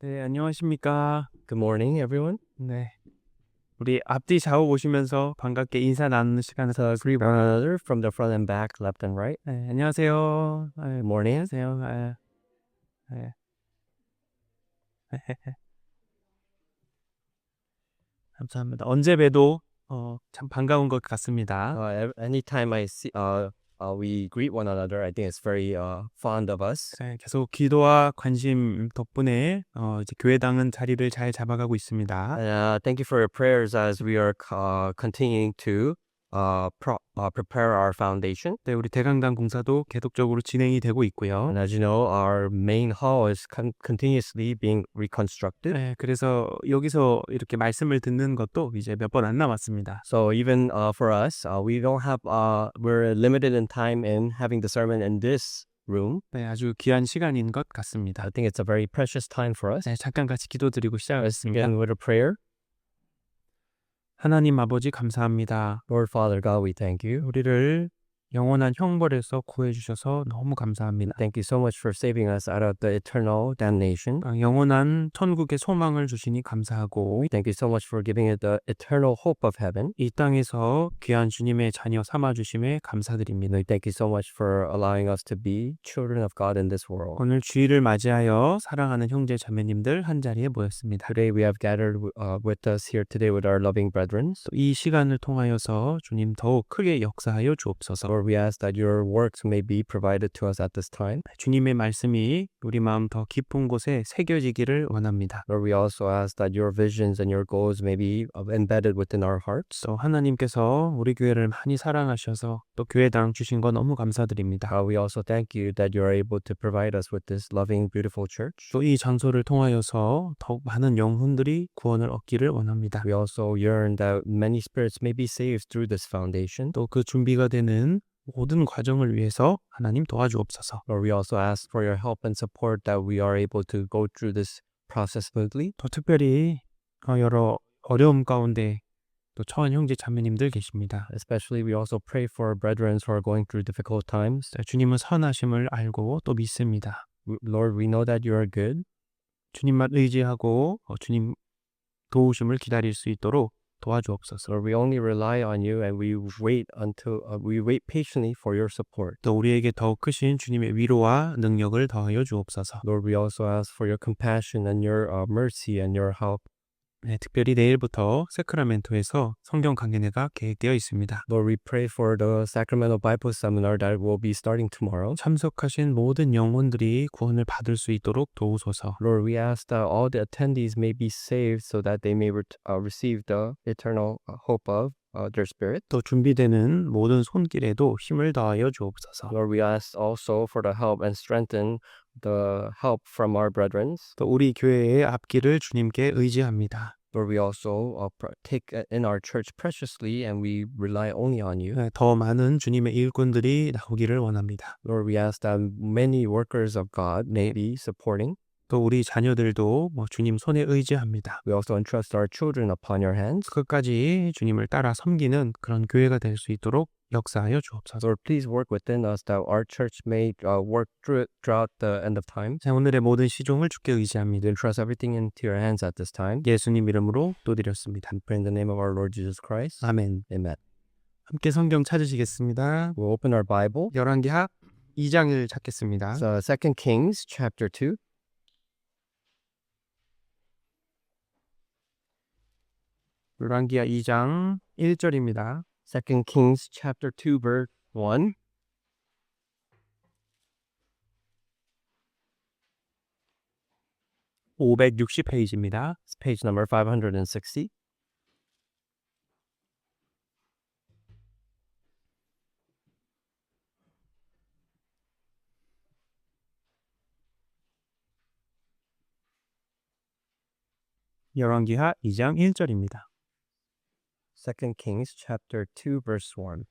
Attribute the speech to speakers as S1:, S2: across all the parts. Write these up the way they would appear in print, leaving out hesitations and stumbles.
S1: 네, 안녕하십니까.
S2: Good morning, everyone.
S1: 네. 우리 앞뒤 좌우 보시면서 반갑게 인사 나누는 시간을
S2: So greet one another from the front and back, left and right.
S1: 네, 안녕하세요.
S2: Good morning.
S1: 안녕하세요. 네. 감사합니다. 언제 봬도 참 반가운 것 같습니다.
S2: Anytime we greet one another, I think it's very fond of us.
S1: 네, 계속 기도와 관심 덕분에 이제 교회당은 자리를 잘 잡아가고 있습니다.
S2: Thank you for your prayers as we are continuing to prepare our foundation.
S1: 네, 우리 대강당 공사도 계속적으로 진행이 되고 있고요.
S2: And as you know, our main hall is continuously being reconstructed.
S1: 네, 그래서 여기서 이렇게 말씀을 듣는 것도 이제 몇 번 안 남았습니다.
S2: So even for us, we're limited in time in having the sermon in this room.
S1: 네, 아주 귀한 시간인 것 같습니다.
S2: I think it's a very precious time for us.
S1: 네, 잠깐 같이 기도드리고
S2: Let's
S1: 시작하겠습니다.
S2: begin with a prayer.
S1: 하나님 아버지 감사합니다.
S2: Lord Father God, we thank you.
S1: 우리를 영원한 형벌에서 구해주셔서 너무 감사합니다.
S2: Thank you so much for saving us out of the eternal damnation.
S1: 영원한 천국의 소망을 주시니 감사하고
S2: Thank you so much for giving it the eternal hope of heaven.
S1: 이 땅에서 귀한 주님의 자녀 삼아주심에 감사드립니다.
S2: Thank you so much for allowing us to be children of God in this world.
S1: 오늘 주일을 맞이하여 사랑하는 형제 자매님들 한자리에 모였습니다.
S2: Today we have gathered with us here today with our loving brethren.
S1: 이 시간을 통하여서 주님 더욱 크게 역사하여 주옵소서.
S2: Lord, we ask that your works may be provided to us at this time.
S1: 주님의 말씀이 우리 마음 더 깊은 곳에 새겨지기를 원합니다.
S2: Lord, we also ask that your visions and your goals may be embedded within our hearts.
S1: 또 하나님께서 우리 교회를 많이 사랑하셔서 또 교회당 주신 거 너무 감사드립니다.
S2: We also thank you that you are able to provide us with this loving, beautiful church.
S1: 또 이 장소를 통하여서 더욱 많은 영혼들이 구원을 얻기를 원합니다.
S2: We also yearn that many spirits may be saved through this foundation.
S1: 또 그 준비가 되는 모든 과정을 위해서 하나님 도와주옵소서.
S2: Lord, we also ask for your help and support that we are able to go through this process smoothly.
S1: 또 특별히 여러 어려움 가운데 또 처한 형제 자매님들 계십니다.
S2: Especially we also pray for our brethren who are going through difficult times.
S1: 주님은 선하심을 알고 또 믿습니다.
S2: Lord, we know that you are good.
S1: 주님만 의지하고 주님 도우심을 기다릴 수 있도록 도와주옵소서.
S2: Lord, we only rely on you and we wait patiently for your support.
S1: 또 우리에게 더욱 크신 주님의 위로와 능력을 더하여 주옵소서.
S2: Lord, we also ask for your compassion and your mercy and your help.
S1: 네, 특별히 내일부터 세크라멘토에서 성경 강연회가 계획되어 있습니다.
S2: Lord, we pray for the Sacramento Bible Seminar that will be starting tomorrow.
S1: 참석하신 모든 영혼들이 구원을 받을 수 있도록 도우소서.
S2: Lord, we ask that all the attendees may be saved so that they may receive the eternal hope of their spirit.
S1: 또 준비되는 모든 손길에도 힘을 더하여 주옵소서.
S2: Lord, we ask also for the help and strengthen the help from our brethren.
S1: 또 우리 교회의 앞길을 주님께 의지합니다.
S2: Lord, we also take in our church preciously and we rely only on you.
S1: 네, 더 많은 주님의 일꾼들이 나오기를 원합니다.
S2: Lord, we ask that many workers of God may be supporting.
S1: 또 우리 자녀들도 주님 손에 의지합니다.
S2: We also entrust our children upon your hands.
S1: 끝까지 주님을 따라 섬기는 그런 교회가 될 수 있도록 역사하여 주옵소서.
S2: Lord, please work within us that our church may work throughout the end of time.
S1: 자, 오늘의 모든 시종을 주께 의지합니다.
S2: We entrust everything into your hands at this time.
S1: 예수님 이름으로 또 드렸습니다.
S2: We pray in the name of our Lord Jesus Christ.
S1: 아멘.
S2: Amen.
S1: 함께 성경 찾으시겠습니다.
S2: We'll open our Bible.
S1: 열왕기하 2장을 찾겠습니다.
S2: So 2 Kings chapter 2.
S1: 열왕기하 2장 1절입니다.
S2: 2 Kings chapter 2 verse 1.
S1: (560페이지입니다)
S2: It's page number 560.
S1: 열왕기하 2장 1절입니다.
S2: 2 Kings chapter 2 verse 1.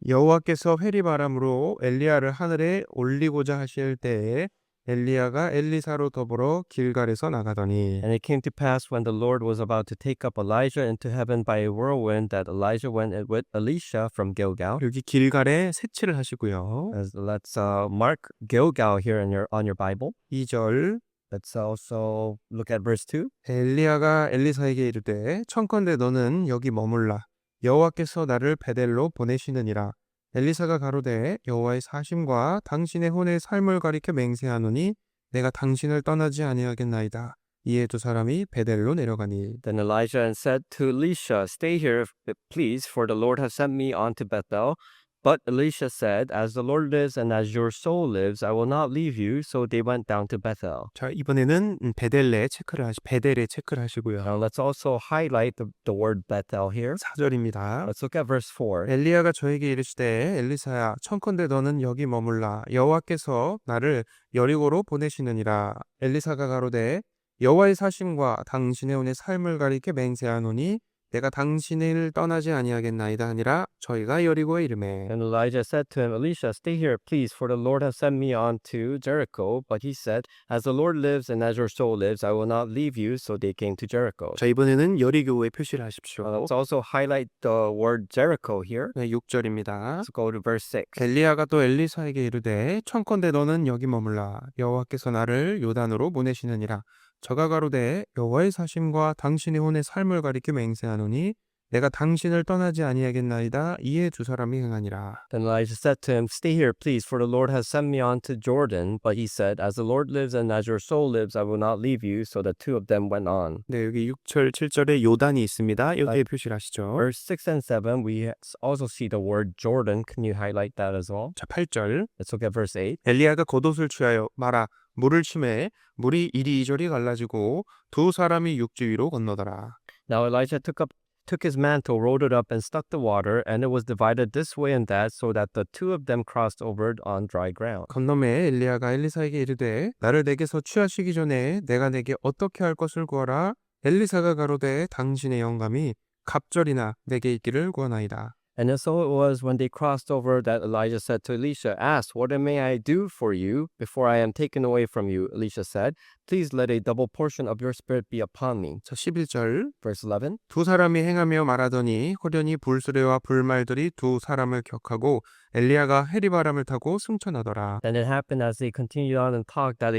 S1: 여호와께서 회리바람으로 엘리야를 하늘에 올리고자 하실 때에 엘리야가 엘리사로 더불어 길갈에서 나가더니
S2: And it came to pass when the Lord was about to take up Elijah into heaven by a whirlwind that Elijah went with Elisha from Gilgal.
S1: 여기 길갈에 색칠을 하시고요.
S2: Let's mark Gilgal here on your Bible.
S1: 2절
S2: Let's also look at verse 2.
S1: 엘리야가 엘리사에게 이르되 청컨대 너는 여기 머물라 여호와께서 나를 베델로 보내시느니라. 엘리사가 가로되 여호와의 사심과 당신의 혼의 삶을 가리켜 맹세하노니 내가 당신을 떠나지 아니하겠나이다. 이에 두 사람이 베델로 내려가니.
S2: Then Elijah said to Elisha, Stay here, please, for the Lord has sent me on to Bethel. But Elisha said, As the Lord lives and as your soul lives, I will not leave you. So they went down to Bethel.
S1: 자, 이번에는 베델에 체크를 하시고요.
S2: Now let's also highlight the word Bethel here.
S1: 4절입니다.
S2: Let's look at verse 4.
S1: 엘리야가 저에게 이르시되 엘리사야 청컨대 너는 여기 머물라 여호와께서 나를 여리고로 보내시느니라. 엘리사가 가로되 여호와의 사심과 당신의 혼의 삶을 가리켜 맹세하노니 내가 당신을 떠나지 아니하겠나이다 하니라. 저희가 여리고에 이르매.
S2: And Elijah said to him, Elisha, stay here, please, for the Lord has sent me on to Jericho. But he said, As the Lord lives and as your soul lives, I will not leave you. So they came to Jericho.
S1: 자, 이번에는 여리고에 표시를 하십시오.
S2: Let's also highlight the word Jericho here.
S1: 네, 6절입니다.
S2: Let's go to verse 6.
S1: 엘리야가 또 엘리사에게 이르되 청컨대 너는 여기 머물라 여호와께서 나를 요단으로 보내시느니라. 저가 가로되 여호와의 사심과 당신의 혼의 삶을 가리켜 맹세하노니 내가 당신을 떠나지 아니하겠나이다. 이에 두 사람이 행하니라.
S2: Then Elijah said to him, Stay here, please, for the Lord has sent me on to Jordan. But he said, As the Lord lives and as your soul lives, I will not leave you. So the two of them went on.
S1: 네, 여기 6절, 7절에 요단이 있습니다. 여기에 표시를 하시죠.
S2: Verse 6 and 7, we also see the word Jordan. Can you highlight that as well?
S1: 자, 8절.
S2: Let's look at verse 8.
S1: 엘리야가 겉옷을 취하여 말아 물을 치매 물이 이리저리 갈라지고 두 사람이 육지 위로 건너더라.
S2: Now Elijah took his mantle, rolled it up, and stuck the water, and it was divided this way and that, so that the two of them crossed over on dry ground.
S1: 건너매 엘리야가 엘리사에게 이르되 나를 내게서 취하시기 전에 내가 내게 어떻게 할 것을 구하라. 엘리사가 가로되 당신의 영감이 갑절이나 내게 있기를 구하나이다.
S2: And so it was when they crossed over that Elijah said to Elisha, Ask, what may I do for you before I am taken away from you? Elisha said, Please let a double portion of your spirit be upon me.
S1: 자, 11절.
S2: Verse 11.
S1: 두 사람이 행하며 말하더니 호련히 불수레와 불말들이 두 사람을 격하고 엘리야가 해리바람을 타고 승천하더라.
S2: Then it happened as they continued on and talked that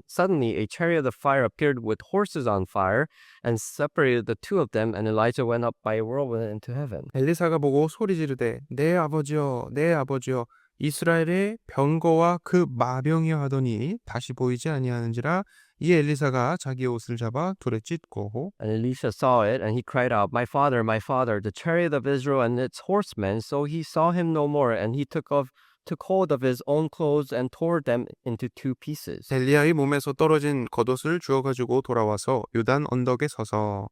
S2: suddenly a chariot of fire appeared with horses on fire and separated the two of them, and Elijah went up by a whirlwind into heaven.
S1: 엘리사가 보고 소리 지르되 내 아버지여 내 아버지여 이스라엘의 병거와 그 마병이여 하더니 다시 보이지 아니하는지라. 이에 엘리사가 자기 옷을 잡아 둘에 찢고.
S2: And Elisha saw it, and he cried out, my father, the chariot of Israel and its horsemen. So he saw him no more, and he took hold of his own clothes and tore them into two pieces.
S1: 엘리야의 몸에서 떨어진 겉옷을 주워 가지고 돌아와서 요단 언덕에 서서.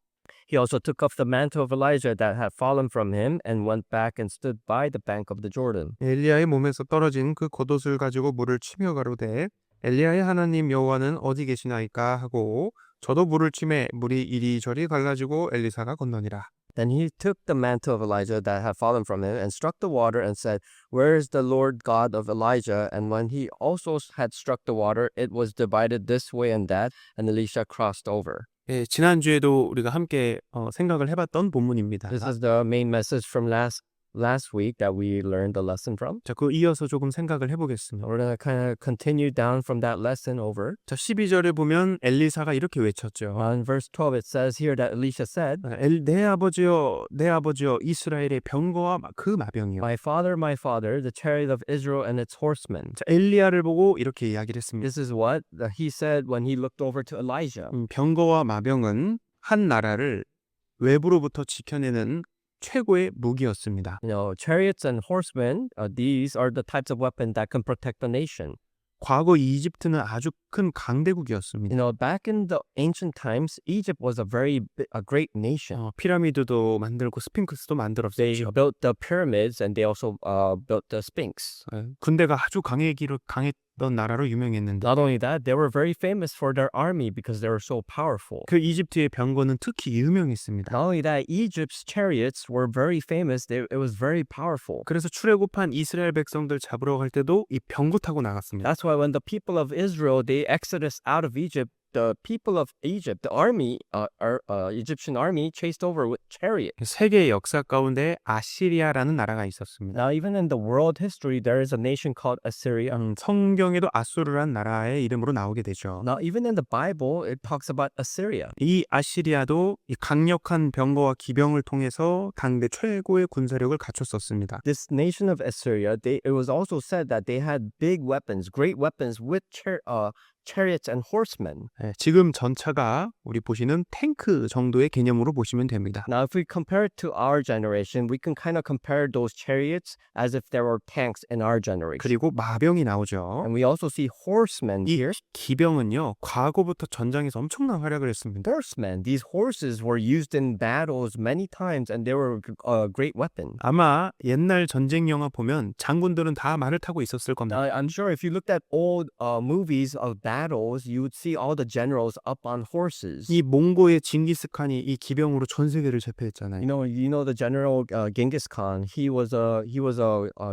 S2: He also took off the mantle of Elijah that had fallen from him and went back and stood by the bank of the Jordan.
S1: 엘리야의 몸에서 떨어진 그 겉옷을 가지고 물을 치며 가로되 엘리야의 하나님 여호와는 어디 계시나이까 하고 저도 물을 치매 물이 이리저리 갈라지고 엘리사가 건너니라.
S2: Then he took the mantle of Elijah that had fallen from him and struck the water and said, Where is the Lord God of Elijah? And when he also had struck the water, it was divided this way and that, and Elisha crossed over.
S1: 예, 지난주에도 우리가 함께 생각을 해봤던 본문입니다.
S2: This is the main message from last week that we learned the lesson from.
S1: 자, 그 이어서 조금 생각을 해보겠습니다.
S2: We're going to kind of continue down from that lesson over.
S1: 자, 12절에 보면 엘리사가 이렇게 외쳤죠.
S2: In verse 12 it says here that Elisha said,
S1: 내 아버지여 이스라엘의 병거와 그 마병이요.
S2: My father, the chariot of Israel and its horsemen.
S1: 자, 엘리야를 보고 이렇게 이야기를 했습니다.
S2: This is what he said when he looked over to Elijah.
S1: 병거와 마병은 한 나라를 외부로부터 지켜내는 최고의 무기였습니다.
S2: Chariots and horsemen, these are the types of weapons that can protect a nation.
S1: 과거 이집트는 아주 큰 강대국이었습니다.
S2: Back in the ancient times, Egypt was a great nation.
S1: 피라미드도 만들고 스핑크스도
S2: They
S1: 만들었죠.
S2: built the pyramids and they also built the Sphinx.
S1: 군대가 아주 강했던 나라로 유명했는데
S2: Not only that, they were very famous for their army because they were so powerful.
S1: 그 이집트의 병거는 특히 유명했습니다.
S2: Not only that, Egypt's chariots were very famous. It was very powerful.
S1: 그래서 출애굽한 이스라엘 백성들 잡으러 갈 때도 이 병거 타고 나갔습니다.
S2: That's why when the people of Israel, they exodus out of Egypt, the people of Egypt, the army, Egyptian army, chased over with chariot.
S1: 세계 역사 가운데 아시리아라는 나라가 있었습니다.
S2: Now, even in the world history, there is a nation called Assyria.
S1: 성경에도 아수르란 나라의 이름으로 나오게 되죠.
S2: Now, even in the Bible, it talks about Assyria.
S1: 이 아시리아도 이 강력한 병거와 기병을 통해서 당대 최고의 군사력을 갖췄었습니다.
S2: This nation of Assyria, it was also said that they had big weapons, great weapons with chariots and horsemen.
S1: 예, 지금 전차가 우리 보시는 탱크 정도의 개념으로 보시면 됩니다.
S2: Now, if we compare it to our generation, we can kind of compare those chariots as if there were tanks in our generation.
S1: 그리고 마병이 나오죠.
S2: And we also see horsemen
S1: 이
S2: here.
S1: 기병은요, 과거부터 전장에서 엄청난 활약을 했습니다.
S2: Horsemen, these horses were used in battles many times and they were a great weapon.
S1: 아마 옛날 전쟁 영화 보면 장군들은 다 말을 타고 있었을 겁니다.
S2: Now, I'm sure if you looked at old movies of battles, you would see all the generals up on horses.
S1: 이 몽고의 징기스칸이 이 기병으로 전 세계를 제패했잖아요.
S2: You know the general Genghis Khan. He was a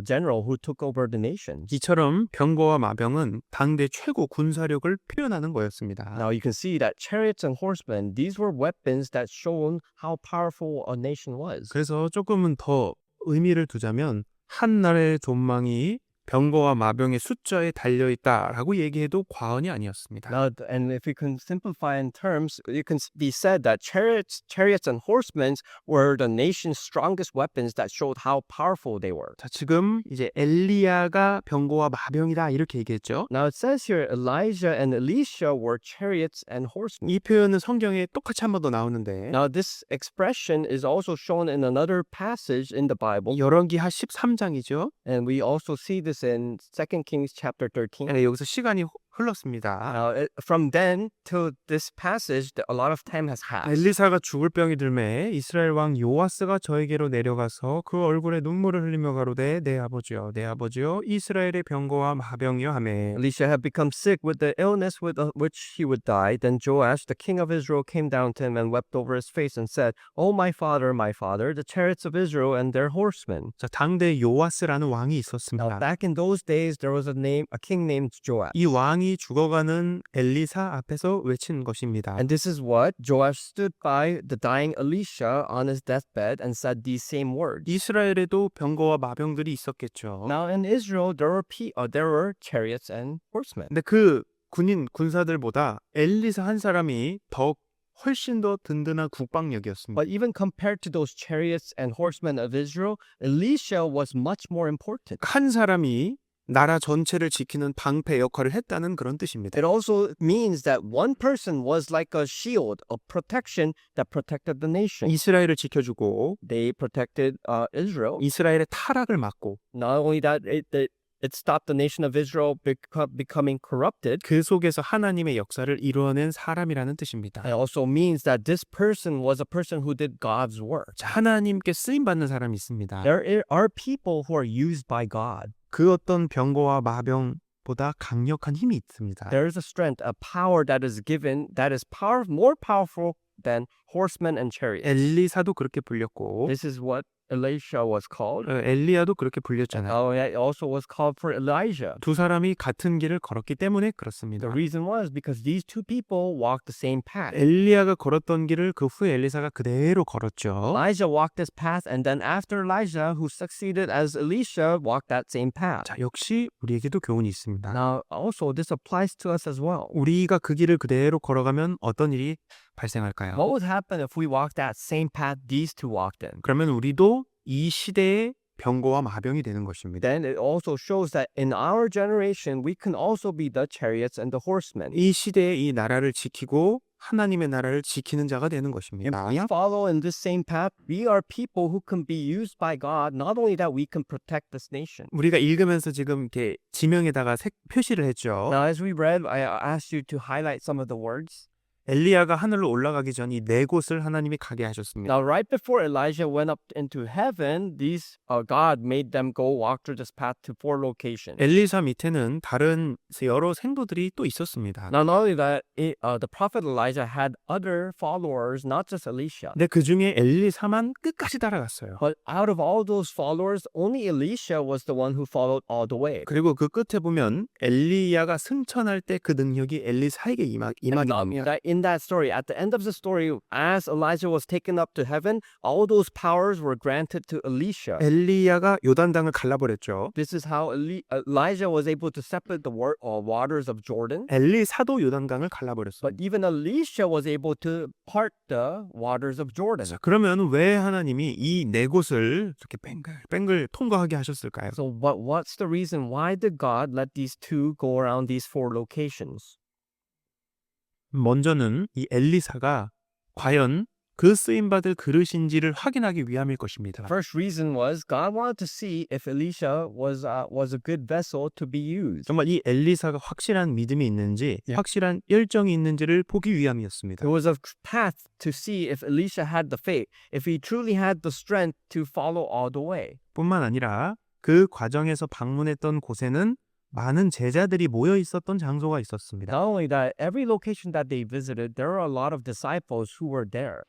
S2: general who took over the nation.
S1: 이처럼 병거와 마병은 당대 최고 군사력을 표현하는 거였습니다.
S2: Now you can see that chariots and horsemen, these were weapons that showed how powerful a nation was.
S1: 그래서 조금은 더 의미를 두자면 한 나라의 존망이 병거와 마병의 숫자에 달려있다라고 얘기해도 과언이 아니었습니다.
S2: Now, and if we can simplify in terms, it can be said that chariots and horsemen were the nation's strongest weapons that showed how powerful they were.
S1: 자, 지금 이제 엘리야가 병거와 마병이다 이렇게 얘기했죠.
S2: Now it says here Elijah and Elisha were chariots and horsemen.
S1: 이 표현은 성경에 똑같이 한 번 더 나오는데
S2: Now this expression is also shown in another passage in the Bible,
S1: 열왕기하 13장이죠.
S2: and we also see this in 2 Kings chapter 13.
S1: 여기서 시간이 흘렀습니다.
S2: Now, from then to this passage, a lot of time has passed.
S1: 엘리사가 죽을 병이 들매 이스라엘 왕 요아스가 저에게로 내려가서 그 얼굴에 눈물을 흘리며 가로되 내 아버지여 이스라엘의 병거와 마병이여 하매
S2: Elisha had become sick with the illness with which he would die. Then Joash, the king of Israel, came down to him and wept over his face and said, "Oh, my father, the chariots of Israel and their horsemen."
S1: 자, 당대 요아스라는 왕이
S2: Now,
S1: 있었습니다.
S2: back in those days, there was a king named Joash.
S1: 이 왕이 죽어가는 엘리사 앞에서 외친 것입니다.
S2: And this is what Joash stood by the dying Elisha on his deathbed and said these same words.
S1: 이스라엘에도 병거와 마병들이 있었겠죠.
S2: Now in Israel, there were chariots and horsemen.
S1: 근데 그 군사들보다 엘리사 한 사람이 훨씬 더 든든한 국방력이었습니다.
S2: But even compared to those chariots and horsemen of Israel, Elisha was much more important.
S1: 한 사람이 나라 전체를 지키는 방패 역할을 했다는 그런 뜻입니다.
S2: It also means that one person was like a shield, a protection that protected the nation.
S1: 이스라엘을 지켜주고
S2: They protected Israel.
S1: 이스라엘의 타락을 막고
S2: Not only that, it stopped the nation of Israel becoming corrupted.
S1: 그 속에서 하나님의 역사를 이루어낸 사람이라는 뜻입니다.
S2: It also means that this person was a person who did God's work.
S1: 자, 하나님께 쓰임받는 사람이 있습니다.
S2: There are people who are used by God.
S1: 그 어떤 병거와 마병보다 강력한 힘이 있습니다.
S2: There is a strength, a power that is given that is more powerful than horsemen and chariots.
S1: 엘리사도 그렇게 불렸고
S2: This is what Elisha was called.
S1: 엘리야도 그렇게 불렸잖아요.
S2: Oh, it also was called for Elijah.
S1: 두 사람이 같은 길을 걸었기 때문에 그렇습니다.
S2: The reason was because these two people walked the same path.
S1: 엘리야가 걸었던 길을 그 후에 엘리사가 그대로 걸었죠.
S2: Elijah walked this path, and then after Elijah, who succeeded as Elisha, walked that same path.
S1: 자, 역시 우리에게도 교훈이 있습니다.
S2: Now, also, this applies to us as well.
S1: 우리가 그 길을 그대로 걸어가면 어떤 일이 발생할까요?
S2: What would happen if we walked that same path these two walked in?
S1: 그러면 우리도 이 시대의 병거와 마병이 되는 것입니다.
S2: Then it also shows that in our generation, we can also be the chariots and the horsemen.
S1: 이 시대의 이 나라를 지키고 하나님의 나라를 지키는 자가 되는 것입니다.
S2: We follow in this same path. We are people who can be used by God. Not only that, we can protect this nation.
S1: 우리가 읽으면서 지금 이렇게 지명에다가 표시를 했죠.
S2: Now, as we read, I asked you to highlight some of the words.
S1: 엘리야가 하늘로 올라가기 전 이 네 곳을 하나님이 가게 하셨습니다.
S2: Now, right before Elijah went up into heaven, God made them go walk through this path to 4 locations.
S1: 엘리사 밑에는 다른 여러 생도들이 또 있었습니다.
S2: Not only that, the prophet Elijah had other followers, not just Elisha.
S1: 근데 그 중에 엘리사만 끝까지 따라갔어요.
S2: But out of all those followers, only Elisha was the one who followed all the way.
S1: 그리고 그 끝에 보면 엘리야가 승천할 때 그 능력이 엘리사에게 임하게 됩니다.
S2: That in that story, at the end of the story, as Elijah was taken up to heaven, all those powers were granted to Elisha.
S1: 엘리야가 요단강을 갈라버렸죠.
S2: This is how Elijah was able to separate the waters of Jordan.
S1: 엘리사도 요단강을 갈라버렸어요.
S2: But even Elisha was able to part the waters of Jordan.
S1: 그러면 왜 하나님이 이 네 곳을 이렇게 뱅글 통과하게 하셨을까요?
S2: So what's the reason? Why did God let these two go around these 4 locations?
S1: 먼저는 이 엘리사가 과연 그 쓰임받을 그릇인지를 확인하기 위함일 것입니다.
S2: First reason was God wanted to see if Elisha was a good vessel to be used.
S1: 정말 이 엘리사가 확실한 믿음이 있는지 확실한 열정이 있는지를 보기 위함이었습니다.
S2: It was a path to see if Elisha had the faith, if he truly had the strength to follow all the way.
S1: 뿐만 아니라 그 과정에서 방문했던 곳에는 많은 제자들이 모여 있었던 장소가 있었습니다.
S2: Not only that, every location that they visited, there were a lot of disciples who were there.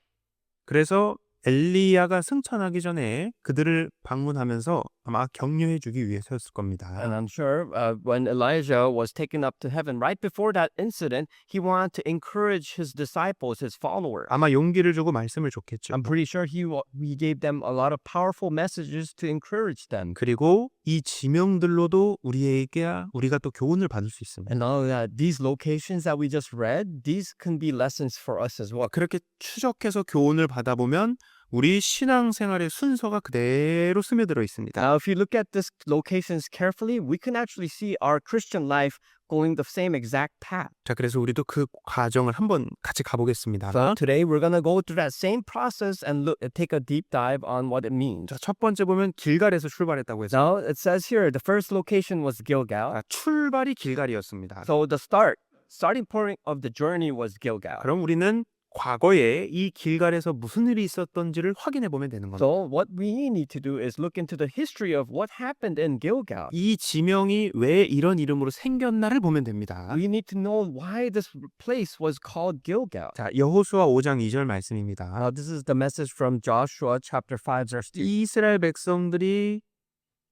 S1: 그래서 엘리야가 승천하기 전에 그들을 방문하면서 아마 격려해 주기 위해서였을 겁니다.
S2: And I'm sure when Elijah was taken up to heaven, right before that incident, he wanted to encourage his disciples, his followers.
S1: 아마 용기를 주고 말씀을 줬겠죠.
S2: I'm pretty sure he gave them a lot of powerful messages to encourage them.
S1: 그리고 이 지명들로도 우리가 또 교훈을 받을 수 있습니다.
S2: And all that, these locations that we just read, these can be lessons for us as well.
S1: 그렇게 추적해서 교훈을 받아보면 우리 신앙생활의 순서가 그대로 스며들어 있습니다.
S2: Now, if you look at these locations carefully, we can actually see our Christian life going the same exact path.
S1: 자, 그래서 우리도 그 과정을 한번 같이 가보겠습니다.
S2: So today we're gonna go through that same process and take a deep dive on what it means.
S1: 자, 첫 번째 보면 길갈에서 출발했다고 했어요.
S2: Now it says here the first location was Gilgal.
S1: 자, 출발이 길갈이었습니다.
S2: So the starting point of the journey was Gilgal.
S1: 그럼 우리는 과거에 이 길갈에서 무슨 일이 있었던지를 확인해 보면 되는 겁니다.
S2: So what we need to do is look into the history of what happened in Gilgal.
S1: 이 지명이 왜 이런 이름으로 생겼나를 보면 됩니다.
S2: We need to know why this place was called Gilgal.
S1: 자, 여호수아 5장 2절 말씀입니다.
S2: Now this is the message from Joshua chapter 5 verse 2.
S1: 이스라엘 백성들이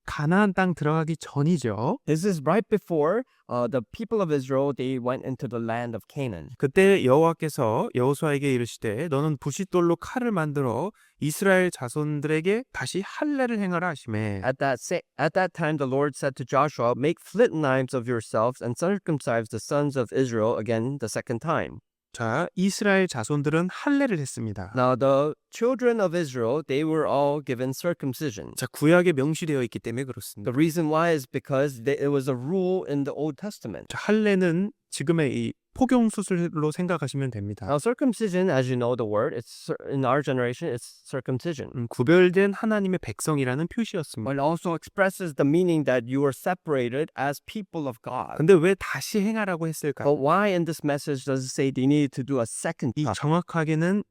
S1: 가나안 땅 들어가기 전이죠.
S2: This is right before the people of Israel they went into the land of Canaan.
S1: 그때 여호와께서 여호수아에게 이르시되 너는 부싯돌로 칼을 만들어 이스라엘 자손들에게 다시 할례를 행하라 하시매.
S2: At that time the Lord said to Joshua, "Make flint knives of yourselves and circumcise the sons of Israel again the second time."
S1: 자, 이스라엘 자손들은 할례를 했습니다.
S2: Now the children of Israel they were all given circumcision.
S1: 자, 구약에 명시되어 있기 때문에 그렇습니다.
S2: The reason why is because it was a rule in the Old Testament.
S1: 자, 할례는 지금의 이 포경 수술로 생각하시면 됩니다.
S2: Now circumcision, as you know the word, it's in our generation it's circumcision.
S1: 구별된 하나님의 백성이라는 표시였습니다.
S2: But it also expresses the meaning that you are separated as people of God.
S1: 근데 왜 다시 행하라고 했을까요?
S2: But why in this message does it say they needed to do a second
S1: 이
S2: time?
S1: 정확하게는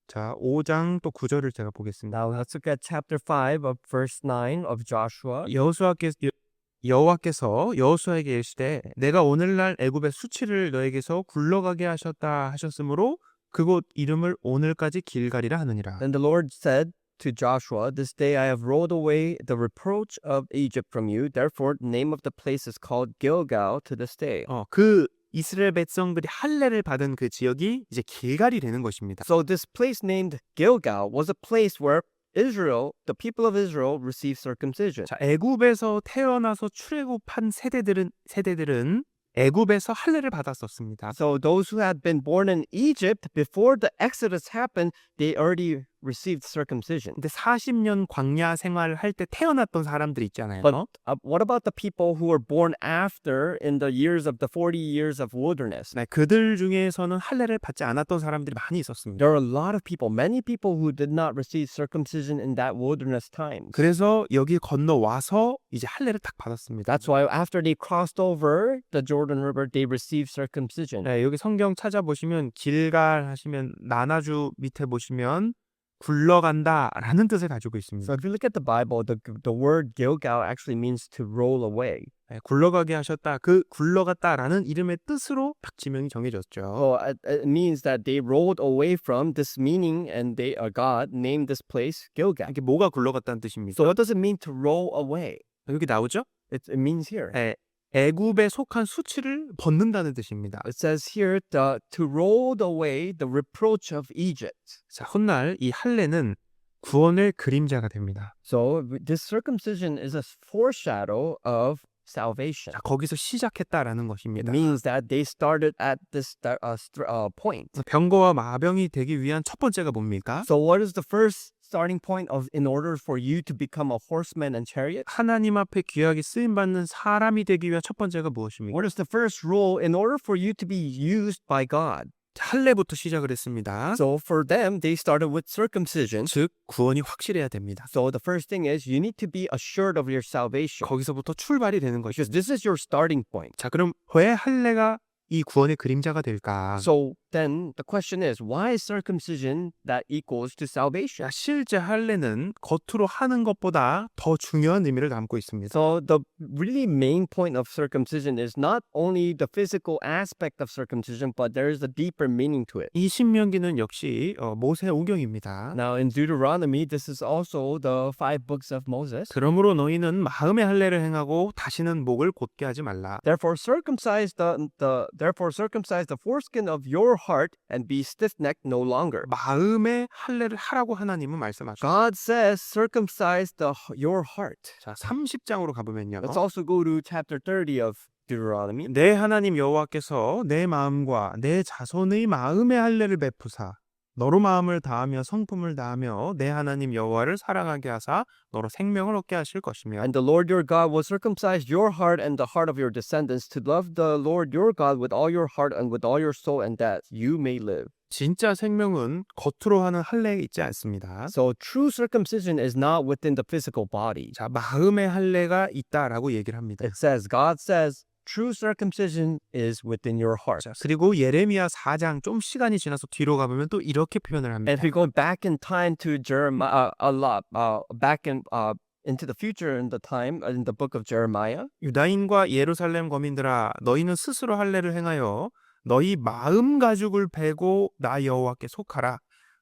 S1: 자, 5장 또 9절을 제가 보겠습니다.
S2: Now let's look at chapter 5 of verse 9 of Joshua.
S1: 여호와께서 여호수아에게 이르시되 내가 오늘날 애굽의 수치를 너에게서 굴러가게 하셨다 하셨으므로 그곳 이름을 오늘까지 길갈이라 하느니라.
S2: Then the Lord said to Joshua, "This day I have rolled away the reproach of Egypt from you. Therefore the name of the place is called Gilgal to this day."
S1: 그 이스라엘 백성들이 할례를 받은 그 지역이 이제 길갈이 되는 것입니다.
S2: So this place named Gilgal was a place where Israel, the people of Israel, received circumcision.
S1: 자, 애굽에서 태어나서 출애굽한 세대들은 애굽에서 할례를 받았었습니다.
S2: So those who had been born in Egypt before the Exodus happened, they already received circumcision.
S1: 근데 40년 광야 생활을 할 때 태어났던 사람들 있잖아요.
S2: But what about the people who were born after in the years of the 40 years of wilderness?
S1: 네, 그들 중에서는 할례를 받지 않았던 사람들이 많이 있었습니다.
S2: There are a lot of people, many people who did not receive circumcision in that wilderness time.
S1: 그래서 여기 건너와서 이제 할례를 딱 받았습니다.
S2: That's why after they crossed over the Jordan River, they received circumcision.
S1: 네, 여기 성경 찾아보시면 길갈 하시면 나나주 밑에 보시면 굴러간다라는 뜻을 가지고 있습니다.
S2: So if you look at the Bible, the word Gilgal actually means to roll away.
S1: 네, 굴러가게 하셨다. 그 굴러갔다라는 이름의 뜻으로 딱 지명이 정해졌죠.
S2: So it means that they rolled away from this meaning, and God named this place Gilgal.
S1: 이게 뭐가 굴러갔다는 뜻입니까?
S2: So what does it mean to roll away?
S1: 여기 나오죠?
S2: It means here.
S1: 네, 애굽에 속한 수치를 벗는다는 뜻입니다.
S2: It says here to roll away the reproach of Egypt.
S1: 자, 훗날 이 할례는 구원의 그림자가 됩니다.
S2: So this circumcision is a foreshadow of salvation.
S1: 자, 거기서 시작했다라는
S2: It
S1: 것입니다.
S2: means that they started at this point.
S1: 병거와 마병이 되기 위한 첫 번째가 뭡니까?
S2: So what is the first starting point of in order for you to become a horseman and chariot?
S1: 하나님 앞에 귀하게 쓰임 받는 사람이 되기 위한 첫 번째가 무엇입니까?
S2: What is the first rule in order for you to be used by God?
S1: 할례부터 시작을 했습니다.
S2: So for them, they started with circumcision.
S1: 즉 구원이 확실해야 됩니다.
S2: So the first thing is you need to be assured of your salvation.
S1: 거기서부터 출발이 되는 것이죠.
S2: Because this is your starting point.
S1: 자, 그럼 왜 할례가 이 구원의 그림자가 될까?
S2: So then the question is, why is circumcision that equals to salvation?
S1: 자, 실제 할례는 겉으로 하는 것보다 더 중요한 의미를 담고 있습니다.
S2: So the really main point of circumcision is not only the physical aspect of circumcision, but there is a deeper meaning to it.
S1: 이 신명기는 역시 모세 오경입니다.
S2: Now in Deuteronomy, this is also the 5 books of Moses.
S1: 그러므로 너희는 마음의 할례를 행하고 다시는 목을 곧게 하지 말라.
S2: Therefore circumcise the foreskin of your heart and be stiff-necked no longer.
S1: 마음의 할례를 하라고 하나님은 말씀하셨습니다.
S2: God says circumcise your heart.
S1: 자, 30장으로 가보면요.
S2: Let's also go to chapter 30 of Deuteronomy.
S1: 내 하나님 여호와께서 내 마음과 내 자손의 마음의 할례를 베푸사 너로 마음을 다하며 성품을 다하며 내 하나님 여호와를 사랑하게 하사 너로 생명을 얻게 하실 것이며
S2: And the Lord your God will circumcise your heart and the heart of your descendants to love the Lord your God with all your heart and with all your soul, and that you may live.
S1: 진짜 생명은 겉으로 하는 할례에 있지 않습니다.
S2: So true circumcision is not within the physical body.
S1: 자, 마음의 할례가 있다라고 얘기를 합니다.
S2: God says true circumcision is within your heart.
S1: 자, 그리고 예레미야 4장 좀 시간이 지나서 뒤로 가보면 또 이렇게 표현을 합니다.
S2: And if we go back in time to Jeremiah, into the future in the book of Jeremiah,
S1: 유다인과 예루살렘 거민들아 너희는 스스로 할례를 행하여 너희 마음 가죽을 베고 나 여호와께 속하라.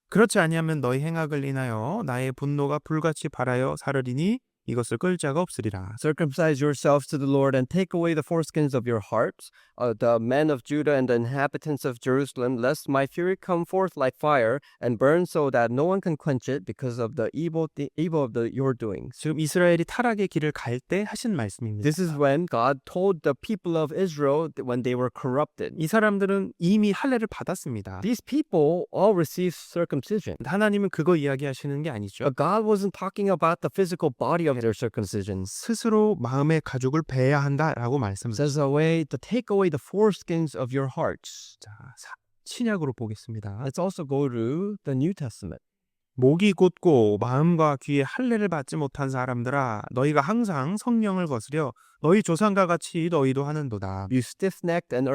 S1: 그렇지 아니하면 너희 행악을 인하여 나의 분노가 불같이 발하여 사르리니 이것을 끌 자가 없으리라.
S2: circumcise yourselves to the Lord and take away the foreskins of your hearts, the men of Judah and the inhabitants of Jerusalem, lest my fury come forth like fire and burn so that no one can quench it because of the evil of your doings.
S1: 지금 이스라엘이 타락의 길을 갈 때 하신 말씀입니다.
S2: This is when God told the people of Israel when they were corrupted.
S1: 이 사람들은 이미 할례를 받았습니다.
S2: These people all received circumcision.
S1: 하나님은 그거 이야기하시는 게 아니죠.
S2: But God wasn't talking about the physical body of their circumcision.
S1: 스스로 마음의 가죽을 베야 한다라고
S2: It
S1: 말씀하셨습니다.
S2: says a way to take away the foreskins of your hearts.
S1: 자, 신약으로 보겠습니다.
S2: Let's also go to the New Testament.
S1: 목이 곧고 마음과 귀에 할례를 받지 못한 사람들아 너희가 항상 성령을 거스려 너희 조상과 같이 너희도 하는도다.
S2: You stiff-necked and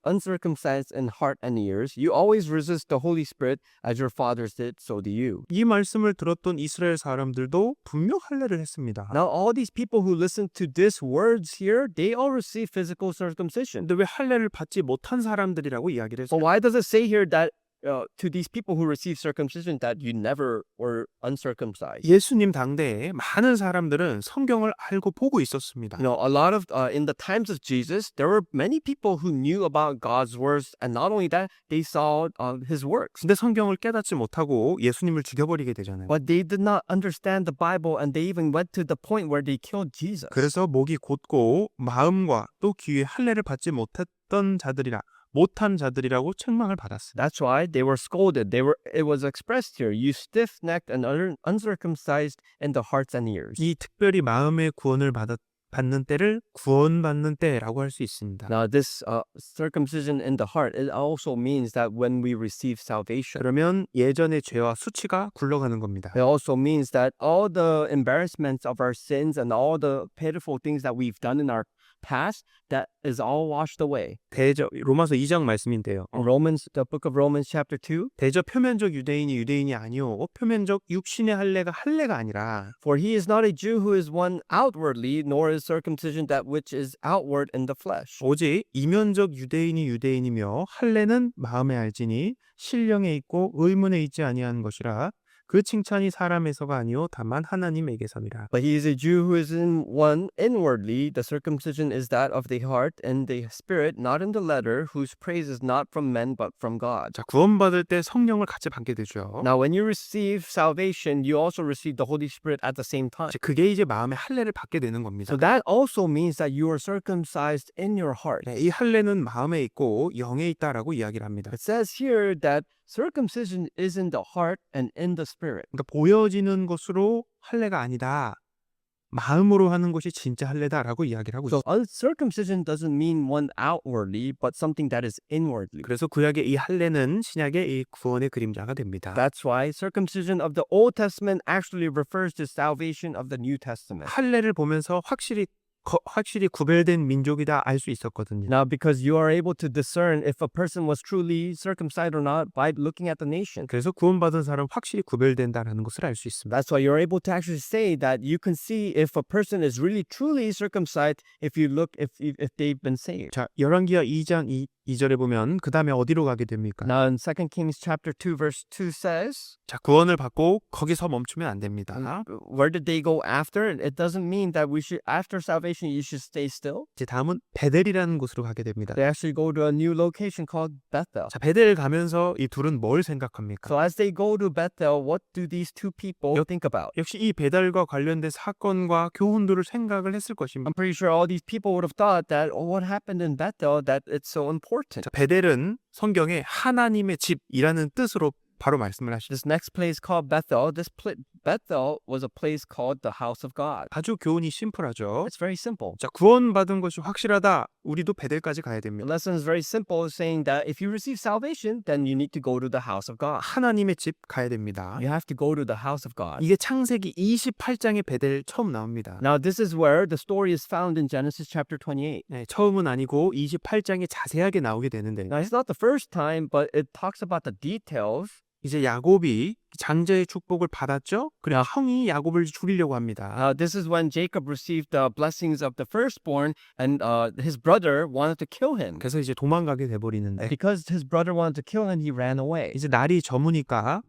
S2: uncircumcised in heart and ears, you always resist the Holy Spirit as your fathers did, so do you.
S1: 이 말씀을 들었던 이스라엘 사람들도 분명 할례를 했습니다.
S2: Now all these people who listen to these words here, they all receive physical circumcision.
S1: 근데 왜 할례를 받지 못한 사람들이라고 이야기를
S2: But
S1: 했어요?
S2: why does it say here that to these people who receive circumcision that you never were uncircumcised?
S1: 예수님 당대에 많은 사람들은 성경을 알고 보고 있었습니다.
S2: You know, a lot of in the times of Jesus, there were many people who knew about God's words, and not only that, they saw His works.
S1: 근데 성경을 깨닫지 못하고 예수님을 죽여버리게 되잖아요.
S2: But they did not understand the Bible, and they even went to the point where they killed Jesus.
S1: 그래서 목이 곧고 마음과 또 귀에 할례를 받지 못했던 자들이라 못한 자들이라고 책망을 받았습니다.
S2: That's why they were scolded. It was expressed here. You stiff-necked and uncircumcised in the hearts and ears.
S1: 이 특별히 마음의 구원을 받는 때를 구원받는 때라고 할 수 있습니다.
S2: Now, this circumcision in the heart, it also means that when we receive salvation,
S1: 그러면 예전의 죄와 수치가 굴러가는 겁니다.
S2: it also means that all the embarrassments of our sins and all the pitiful things that we've done in our past, that is all washed away.
S1: 로마서 2장 말씀인데요.
S2: The book of Romans chapter 2,
S1: 대저 표면적 유대인이 유대인이 아니요 표면적 육신의 할례가 할례가 아니라
S2: for he is not a Jew who is one outwardly, nor is circumcision that which is outward in the flesh.
S1: 오직 이면적 유대인이 유대인이며 할례는 마음에 알지니 신령에 있고 의문에 있지 아니하는 것이라 그 칭찬이 사람에서가 아니요 다만 하나님에게서니라.
S2: But he is a Jew who is in one inwardly. The circumcision is that of the heart and the spirit, not in the letter, whose praise is not from men but from God.
S1: 자, 구원받을 때 성령을 같이 받게 되죠.
S2: Now, when you receive salvation, you also receive the Holy Spirit at the same time.
S1: 그게 이제 마음의 할례를 받게 되는 겁니다.
S2: So that also means that you are circumcised in your heart.
S1: 네, 이 할례는 마음에 있고 영에 있다라고 이야기를 합니다.
S2: It says here that circumcision is in the heart and in the spirit.
S1: 그러니까 보여지는 것으로 할례가 아니다. 마음으로 하는 것이 진짜 할례다라고 이야기를 하고
S2: So
S1: 있습니다.
S2: uncircumcision doesn't mean one outwardly, but something that is inwardly.
S1: 그래서 구약의 이 할례는 신약의 이 구원의 그림자가 됩니다.
S2: That's why circumcision of the Old Testament actually refers to salvation of the New Testament.
S1: 할례를 보면서 확실히 구별된 민족이다 알 수 있었거든요.
S2: Now, because you are able to discern if a person was truly circumcised or not by looking at the nation.
S1: 그래서 구원받은 사람 확실히 구별된다라는 것을 알 수 있습니다.
S2: That's why you're able to actually say that you can see if a person is really truly circumcised if you look if they've been saved.
S1: 자, 열왕기하 2장 2절에 보면 그 다음에 어디로 가게 됩니까?
S2: Now, in 2 Kings chapter 2 verse 2 says,
S1: 자, 구원을 받고 거기서 멈추면 안 됩니다.
S2: where did they go after? It doesn't mean that we should after salvation you should stay still.
S1: 이제 다음은 베델이라는 곳으로 가게 됩니다.
S2: They actually go to a new location called Bethel.
S1: 자, 베델 가면서 이 둘은 뭘 생각합니까?
S2: So as they go to Bethel, what do these two people think about?
S1: 역시 이 베델과 관련된 사건과 교훈들을 생각을 했을 것입니다.
S2: I'm pretty sure all these people would have thought that, oh, what happened in Bethel, that it's so important.
S1: 자, 베델은 성경에 하나님의 집이라는 뜻으로 바로 말씀을 하시죠.
S2: This next place called Bethel, Bethel was a place called the house of God.
S1: 아주 교훈이 심플하죠.
S2: It's very simple.
S1: 자, 구원받은 것이 확실하다. 우리도 베델까지 가야
S2: The
S1: 됩니다.
S2: lesson is very simple, saying that if you receive salvation, then you need to go to the house of God.
S1: 하나님의 집 가야 됩니다.
S2: You have to go to the house of God.
S1: 이게 창세기 28장에 베델 처음 나옵니다.
S2: Now, this is where the story is found in Genesis chapter 28.
S1: 네, 처음은 아니고 28장에 자세하게 나오게 되는데
S2: Now, it's not the first time, but it talks about the details.
S1: 이제 야곱이 장자의 축복을 받았죠? 그래서 형이 야곱을 죽이려고 합니다.
S2: This is when Jacob received the blessings of the firstborn, and his brother wanted to kill him.
S1: 그래서 이제 도망가게 돼버리는데
S2: Because his brother wanted to kill him, he ran away.
S1: 이제 날이 저무니까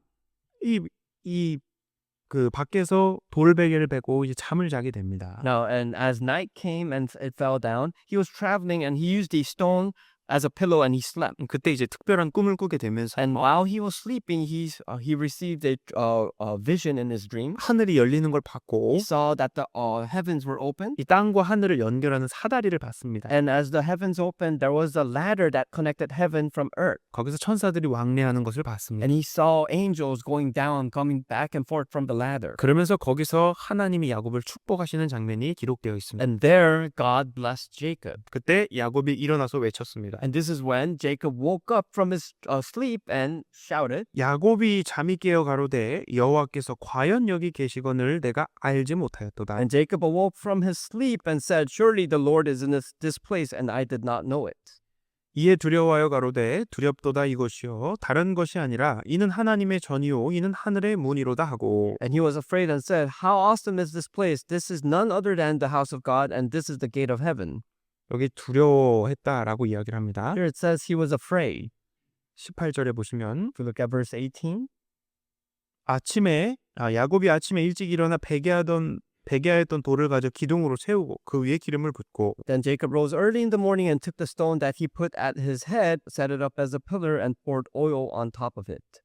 S1: 그 밖에서 돌베개를 베고 이제 잠을 자게 됩니다.
S2: Now, and as night came and it fell down, he was traveling and he used a stone as a pillow and he slept.
S1: 그때 이제 특별한 꿈을 꾸게 되면서
S2: And while he was sleeping, he received a vision in his dream.
S1: 하늘이 열리는 걸 봤고
S2: He saw that the heavens were open.
S1: 이 땅과 하늘을 연결하는 사다리를 봤습니다.
S2: And as the heavens opened, there was a ladder that connected heaven from earth.
S1: 거기서 천사들이 왕래하는 것을 봤습니다.
S2: And he saw angels going down, coming back and forth from the ladder.
S1: 그러면서 거기서 하나님이 야곱을 축복하시는 장면이 기록되어 있습니다.
S2: And there, God blessed Jacob.
S1: 그때 야곱이 일어나서 외쳤습니다.
S2: And this is when Jacob woke up from his sleep and shouted.
S1: 야곱이 잠이 깨어 가로되 여호와께서 과연 여기 계시거늘 내가 알지 못하였도다.
S2: And Jacob awoke from his sleep and said, surely the Lord is in this place, and I did not know it.
S1: 이에 두려워하여 가로되 두렵도다 이것이요 다른 것이 아니라 이는 하나님의 전이요 이는 하늘의 문이로다 하고
S2: And he was afraid and said, how awesome is this place? This is none other than the house of God, and this is the gate of heaven.
S1: 여기 두려워했다라고 이야기를 합니다.
S2: Here it says he was afraid.
S1: 18절에 보시면
S2: If you look at verse 18.
S1: 야곱이 아침에 일찍 일어나 베개하였던 돌을 가져 기둥으로 세우고 그 위에 기름을 붓고
S2: Then Jacob rose early in the morning and took the stone that he put at his head, set it up as a pillar, and poured oil on top of it.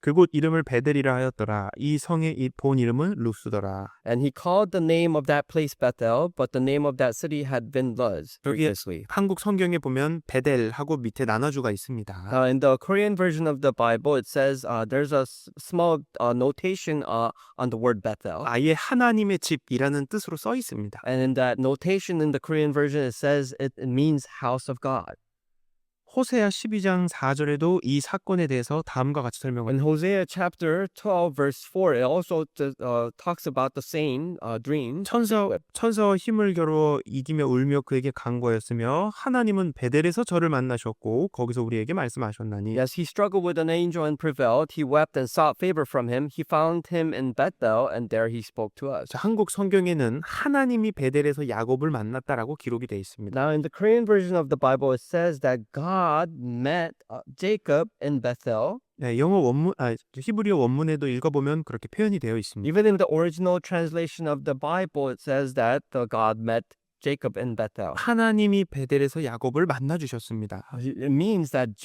S1: 그곳 이름을 베델이라 하였더라. 이 성의 본 이름은 루스더라.
S2: And he called the name of that place Bethel, but the name of that city had been Luz
S1: 여기
S2: previously.
S1: 한국 성경에 보면 베델하고 밑에 나눠주가 있습니다.
S2: In the Korean version of the Bible, it says there's a small notation on the word Bethel.
S1: 아예 하나님의 집이라는 뜻으로 써 있습니다.
S2: And in that notation in the Korean version, it says it means house of God.
S1: 호세아 12장 4절에도 이 사건에 대해서 다음과 같이
S2: In
S1: 설명합니다.
S2: Hosea chapter 12, verse 4, it also talks about the same dream.
S1: 천사와 힘을 겨루어 이기며 울며 그에게 간구하였으며 하나님은 베델에서 저를 만나셨고 거기서 우리에게 말씀하셨나니.
S2: Yes, he struggled with an angel and prevailed. He wept and sought favor from him. He found him in Bethel, and there he spoke to us.
S1: 자, 한국 성경에는 하나님이 베델에서 야곱을 만났다라고 기록이 되어 있습니다.
S2: Now, in the Korean version of the Bible, it says that God met Jacob in Bethel.
S1: 네, 히브리어 원문에도 읽어보면 그렇게 표현이 되어 있습니다.
S2: Even in the original translation of the Bible, it says that the God met Jacob in Bethel.
S1: 하나님이 베델에서 야곱을 만나 주셨습니다.
S2: It means that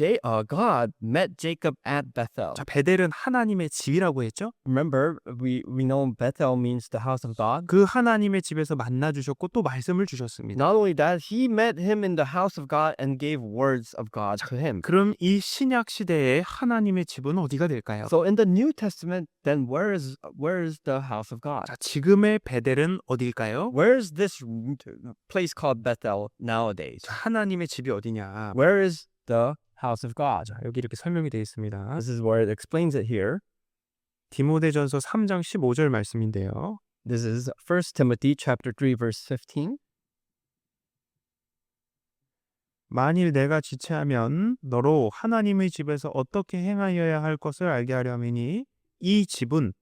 S2: God met Jacob at Bethel.
S1: 자, 베델은 하나님의 집이라고 했죠?
S2: Remember, we know Bethel means the house of God.
S1: 그 하나님의 집에서 만나 주셨고 또 말씀을 주셨습니다.
S2: Not only that, he met him in the house of God and gave words of God to him.
S1: 그럼 이 신약 시대의 하나님의 집은 어디가 될까요?
S2: So in the New Testament, then where is the house of God?
S1: 자, 지금의 베델은 어디일까요?
S2: Where is this place called Bethel nowadays?
S1: 자, 하나님의 집이 어디냐?
S2: Where is the house of God?
S1: 자, 여기 이렇게 설명이 되어 있습니다.
S2: This is where it explains it here.
S1: 디모데전서 3장 15절 말씀인데요.
S2: This is 1 Timothy chapter 3 verse 15.
S1: 만일 내가 지체하면 너로 하나님의 집에서 어떻게 행하여야 할 것을 알게 하려 함이니 이 집은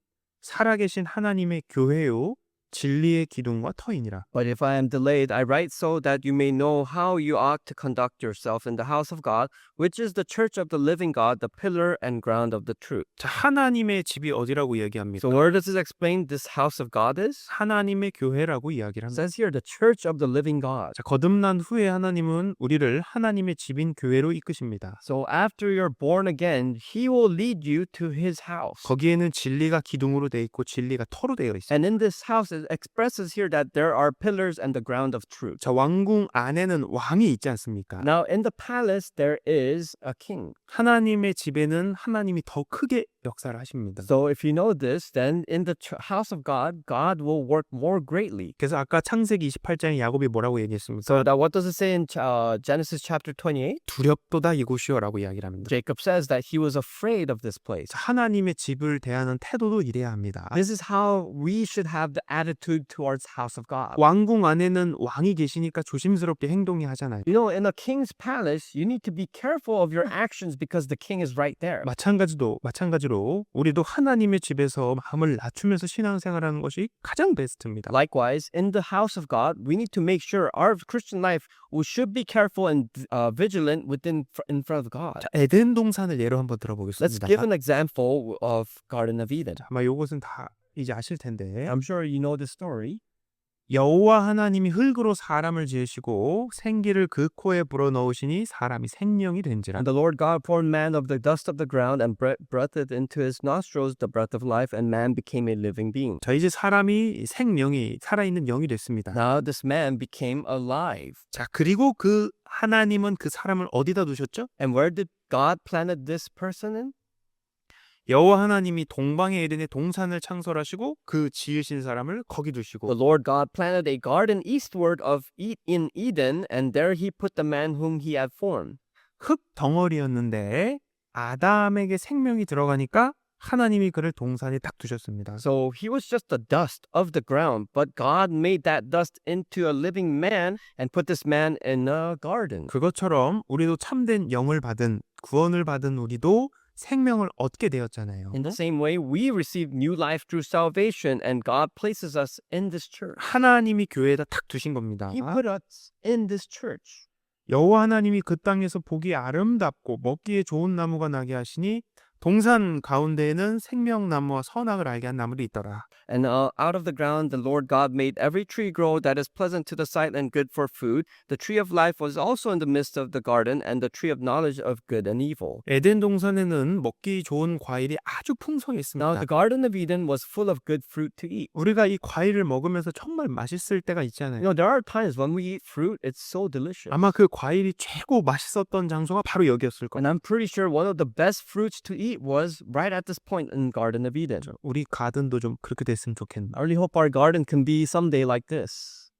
S1: 살아계신 하나님의 교회요 진리의 기둥과 터이니라.
S2: But if I am delayed, I write so that you may know how you ought to conduct yourself in the house of God, which is the church of the living God, the pillar and ground of the truth.
S1: 자, 하나님의 집이 어디라고 얘기합니까?
S2: So where does it explain this house of God is?
S1: 하나님의 교회라고
S2: It
S1: 이야기를 합니다.
S2: says here the church of the living God.
S1: 자, 거듭난 후에 하나님은 우리를 하나님의 집인 교회로 이끄십니다.
S2: So after you're born again, he will lead you to his house.
S1: 거기에는 진리가 기둥으로 되어 있고 진리가 터로 되어 있습니다.
S2: And in this house, it expresses here that there are pillars and the ground of truth.
S1: 자, 왕궁 안에는 왕이 있지 않습니까?
S2: Now, in the palace, there is a king.
S1: 하나님의 집에는 하나님이 더 크게 역사를 하십니다.
S2: So if you know this, then in the house of God, God will work more greatly.
S1: 그래서 아까 창세기 28장에 야곱이 뭐라고 얘기했습니까?
S2: So that what does it say in Genesis chapter 28?
S1: 두렵도다 이곳이요라고 이야기를 합니다.
S2: Jacob says that he was afraid of this place.
S1: 자, 하나님의 집을 대하는 태도도 이래야 합니다.
S2: This is how we should have the attitude towards house of God.
S1: 왕궁 안에는 왕이 계시니까 조심스럽게 행동해야 하잖아요.
S2: You know, in a king's palace, you need to be careful of your actions because the king is right there.
S1: 마찬가지로 우리도 하나님의 집에서 마음을 낮추면서 신앙생활하는 것이 가장 베스트입니다.
S2: Likewise, in the house of God, we need to make sure our Christian life we should be careful and vigilant in front of God.
S1: 자, 에덴 동산을 예로 한번 들어보겠습니다.
S2: Let's give an example of Garden of Eden.
S1: 아마 이것은 다 이제 아실 텐데
S2: I'm sure you know the story.
S1: 여호와 하나님이 흙으로 사람을 지으시고 생기를 그 코에 불어넣으시니 사람이 생명이 된지라.
S2: And the Lord God formed man of the dust of the ground and breathed into his nostrils the breath of life, and man became a living being.
S1: 자, 이제 사람이 생명이 살아있는 영이 됐습니다.
S2: Now this man became alive.
S1: 자, 그리고 그 하나님은 그 사람을 어디다 두셨죠?
S2: And where did God planted this person in?
S1: 여호와 하나님이 동방의 에덴에 동산을 창설하시고 그 지으신 사람을 거기 두시고
S2: The Lord God planted a garden eastward in Eden, and there he put the man whom he had formed.
S1: 흙 덩어리였는데 아담에게 생명이 들어가니까 하나님이 그를 동산에 딱 두셨습니다.
S2: So he was just the dust of the ground, but God made that dust into a living man and put this man in a garden.
S1: 그것처럼 우리도 참된 영을 받은 구원을 받은 우리도 생명을 얻게 되었잖아요.
S2: In the same way, we receive new life through salvation, and God places us in this church.
S1: 하나님이 교회에다 탁 두신 겁니다.
S2: He put us in this church.
S1: 여호와 하나님이 그 땅에서 보기 아름답고 먹기에 좋은 나무가 나게 하시니 동산 가운데에는 생명나무와 선악을 알게 한 나무도 있더라.
S2: And out of the ground the Lord God made every tree grow that is pleasant to the sight and good for food. The tree of life was also in the midst of the garden, and the tree of knowledge of good and evil.
S1: 에덴 동산에는 먹기 좋은 과일이 아주
S2: Now
S1: 풍성했습니다.
S2: the Garden of Eden was full of good fruit to eat.
S1: 우리가 이 과일을 먹으면서 정말 맛있을 때가
S2: You
S1: 있잖아요.
S2: know, there are times when we eat fruit, it's so delicious.
S1: 아마 그 과일이 최고 맛있었던 장소가 바로 여기였을 거예요.
S2: And I'm pretty sure one of the best fruits to eat was right at this point in Garden of Eden.
S1: 우리 가든도 좀 그렇게 됐으면 좋겠네.
S2: I really hope our garden can be someday like this.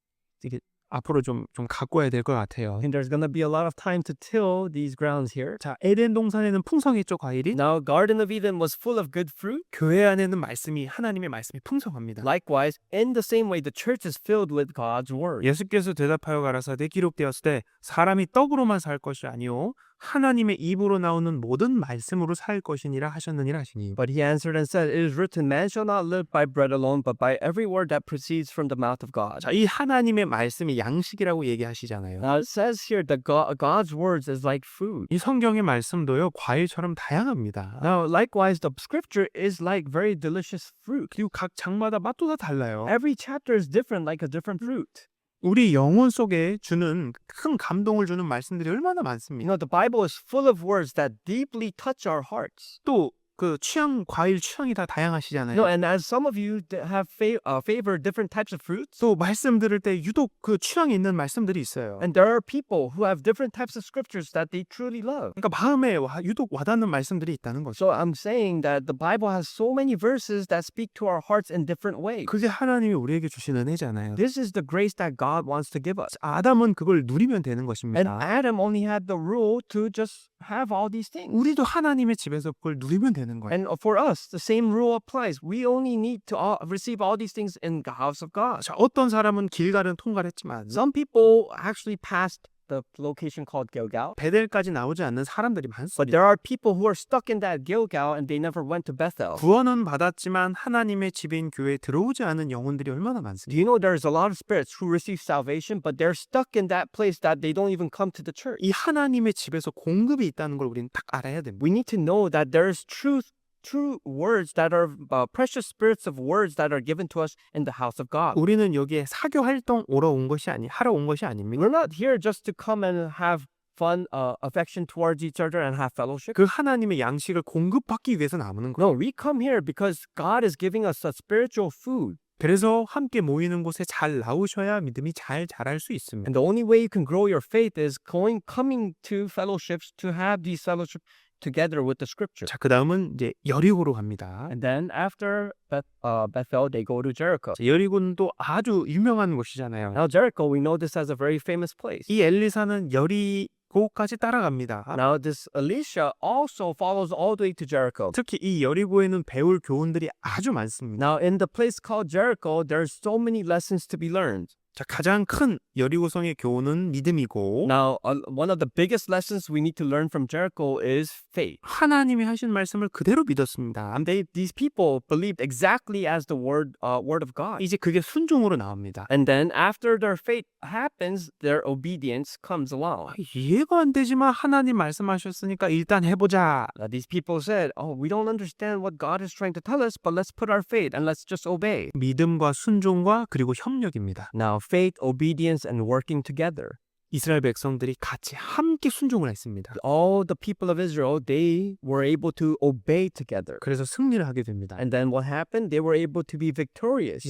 S1: 이게 앞으로 좀 가꿔야 될 것 같아요.
S2: And there's gonna be a lot of time to till these grounds here.
S1: 자, 에덴 동산에는 풍성했죠, 과일이.
S2: Now, Garden of Eden was full of good fruit.
S1: 교회 안에는 하나님의 말씀이 풍성합니다.
S2: Likewise, in the same way, the church is filled with God's word.
S1: 예수께서 대답하여 가라사대 기록되었을 때 사람이 떡으로만 살 것이 아니요 하나님의 입으로 나오는 모든 말씀으로 살 것이니라 하셨느니라 하시니.
S2: But he answered and said, It is written, Man shall not live by bread alone, but by every word that proceeds from the mouth of God.
S1: 자, 이 하나님의 말씀이 양식이라고 얘기하시잖아요.
S2: Now, it says here that God's words is like food.
S1: 이 성경의 말씀도요 과일처럼 다양합니다.
S2: Now, likewise, the scripture is like very delicious fruit.
S1: 그리고 각 장마다 맛도 다 달라요.
S2: Every chapter is different, like a different fruit.
S1: 우리 영혼 속에 주는 큰 감동을 주는 말씀들이 얼마나
S2: You
S1: 많습니다.
S2: know, the Bible is full of words that deeply touch our hearts.
S1: 또 그 과일 취향이 다
S2: You
S1: 다양하시잖아요.
S2: know, and as some of you have favor different types of fruits,
S1: 또 말씀 들을 때 유독 그 취향이 있는 말씀들이 있어요.
S2: and there are people who have different types of scriptures that they truly love.
S1: 그러니까 마음에 유독 와닿는 말씀들이 있다는 거죠.
S2: So I'm saying that the Bible has so many verses that speak to our hearts in different ways.
S1: 그게 하나님이 우리에게 주신 은혜잖아요.
S2: This is the grace that God wants to give us.
S1: 아담은 그걸 누리면 되는
S2: And
S1: 것입니다.
S2: Adam only had the rule to just have all these things.
S1: 우리도 하나님의 집에서 그걸 누리면 되는 거예요.
S2: And for us, the same rule applies. We only need to receive all these things in the house of God.
S1: 자, 어떤 사람은 길갈은 통과했지만
S2: Some people actually passed the location called Gilgal.
S1: 베델까지 나오지 않는 사람들이
S2: But
S1: 많습니다.
S2: there are people who are stuck in that Gilgal and they never went to Bethel.
S1: 구원은 받았지만 하나님의 집인 교회에 들어오지 않은 영혼들이 얼마나
S2: Do
S1: 많습니까?
S2: you know there's a lot of spirits who receive salvation, but they're stuck in that place that they don't even come to the church?
S1: 이 하나님의 집에서 공급이 있다는 걸 우리는 딱 알아야 됩니다.
S2: We need to know that there's true words that are precious spirits of words that are given to us in the house of God.
S1: 우리는 여기에 사교 활동 하러 온 것이 아닙니다.
S2: We're not here just to come and have fun, affection towards each other and have fellowship.
S1: 그 하나님의 양식을 공급받기 위해서 남는 거예요.
S2: No, we come here because God is giving us a spiritual food.
S1: 그래서 함께 모이는 곳에 잘 나오셔야 믿음이 잘 자랄 수 있습니다.
S2: And the only way you can grow your faith is coming to fellowships to have these fellowships together with the scripture.
S1: 자, 그 다음은 이제 여리고로 갑니다.
S2: And then after Bethel, they go to Jericho.
S1: 자, 여리고는 또 아주 유명한 곳이잖아요.
S2: Now Jericho, we know this as a very famous place.
S1: 이 엘리사는 여리고까지 따라갑니다.
S2: Now this Elisha also follows all the way to Jericho.
S1: 특히 이 여리고에는 배울 교훈들이 아주 많습니다.
S2: Now in the place called Jericho, there's so many lessons to be learned.
S1: 자, 가장 큰 여리고성의 교훈은 믿음이고
S2: Now, one of the biggest lessons we need to learn from Jericho is faith.
S1: 하나님이 하신 말씀을 그대로 믿었습니다.
S2: And these people believed exactly as the word of God.
S1: 이제 그게 순종으로 나옵니다.
S2: And then after their faith happens, their obedience comes along.
S1: 이해가 안 되지만 하나님 말씀하셨으니까 일단 해보자.
S2: Now, these people said, "Oh, we don't understand what God is trying to tell us, but let's put our faith and let's just obey."
S1: 믿음과 순종과 그리고 협력입니다.
S2: Now, faith, obedience, and working together.
S1: 이스라엘 백성들이 같이 함께 순종을 했습니다.
S2: All the people of Israel, they were able to obey together.
S1: 그래서 승리를 하게 됩니다.
S2: And then what happened? They were able to be victorious.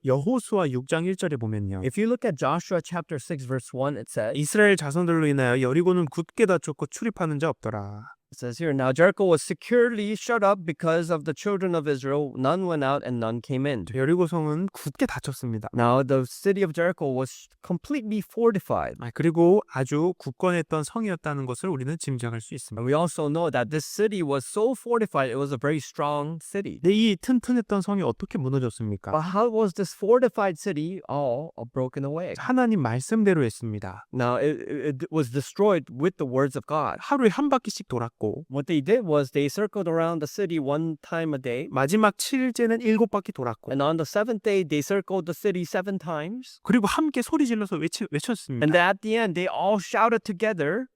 S1: 여호수아 6장 1절에 보면요.
S2: If you look at Joshua chapter 6 verse 1, it says,
S1: 이스라엘 자손들로 인하여 여리고는 굳게 닫혔고 출입하는 자 없더라.
S2: It says here, now Jericho was securely shut up because of the children of Israel. None went out and none came in.
S1: 여리고성은 굳게 닫혔습니다.
S2: Now the city of Jericho was completely fortified.
S1: 그리고 아주 굳건했던 성이었다는 것을 우리는 짐작할 수 있습니다.
S2: And we also know that this city was so fortified, it was a very strong city.
S1: 근데 이 튼튼했던 성이 어떻게 무너졌습니까?
S2: But how was this fortified city all broken away?
S1: 하나님 말씀대로 했습니다.
S2: Now it was destroyed with the words of God.
S1: 하루에 한 바퀴씩 돌았고
S2: What they did was they circled around the city one time a day.
S1: 마지막 7일째는 7바퀴 돌았고
S2: And on the seventh day, they circled the city 7 times.
S1: 그리고 함께 소리 질러서 외쳤습니다.
S2: And at the end, they all shouted together.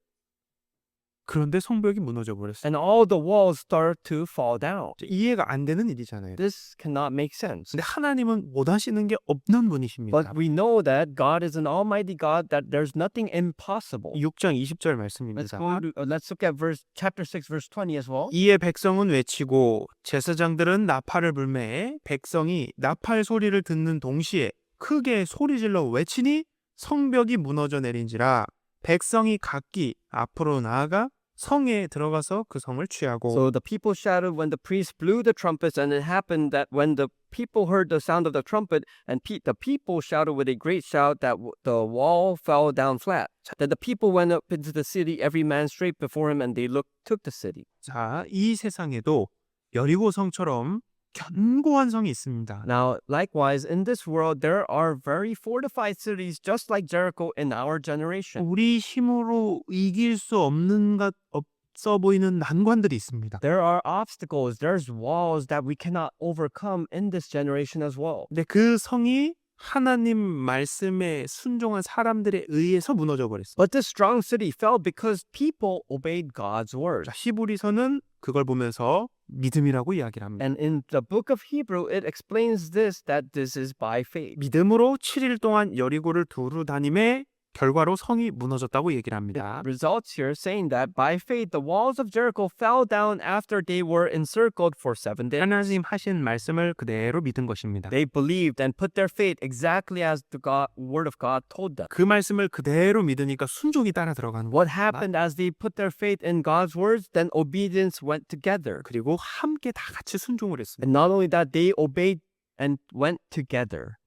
S1: 그런데 성벽이 무너져 버렸어요.
S2: and all the walls start to fall down.
S1: 이해가 안 되는 일이잖아요.
S2: This cannot make sense.
S1: 근데 하나님은 못 하시는 게 없는 분이십니다.
S2: But we know that God is an almighty God, that there's nothing impossible.
S1: 6장 20절
S2: Let's
S1: 말씀입니다.
S2: let's look at chapter 6 verse 20 as well.
S1: 이에 백성은 외치고 제사장들은 나팔을 불매 백성이 나팔 소리를 듣는 동시에 크게 소리질러 외치니 성벽이 무너져 내린지라 백성이 각기 앞으로 나아가 성에 들어가서 그 성을 취하고
S2: So the people shouted when the priest blew the trumpets, and it happened that when the people heard the sound of the trumpet, and the people shouted with a great shout, that the wall fell down flat. Then the people went up into the city, every man straight before him, and they took the city.
S1: 자, 이 세상에도 여리고 성처럼 견고한 성이 있습니다.
S2: Now, likewise, in this world, there are very fortified cities just like Jericho in our generation.
S1: 우리 힘으로 이길 수 없는 것 없어 보이는 난관들이 있습니다.
S2: There are obstacles, there's walls that we cannot overcome in this generation as well.
S1: 근데 그 성이 하나님 말씀에 순종한 사람들에 의해서 무너져 버렸어요.
S2: But this strong city fell because people obeyed God's word.
S1: 자, 히브리서는 그걸 보면서 믿음이라고 이야기를 합니다.
S2: And in the book of Hebrew, it explains this, that this is by faith.
S1: 믿음으로 7일 동안 여리고를 두루 다님에 결과로 성이 무너졌다고 얘기를 합니다.
S2: Results here saying that by faith, the walls of Jericho fell down after they were encircled for 7 days.
S1: 하나님 하신 말씀을 그대로 믿은 것입니다.
S2: They believed and put their faith exactly as the word of God told them.
S1: 그 말씀을 그대로 믿으니까 순종이 따라 들어가는 거예요.
S2: What happened as they put their faith in God's words? Then obedience went together.
S1: 그리고 함께 다 같이 순종을 했습니다.
S2: And not only that, they obeyed and went together.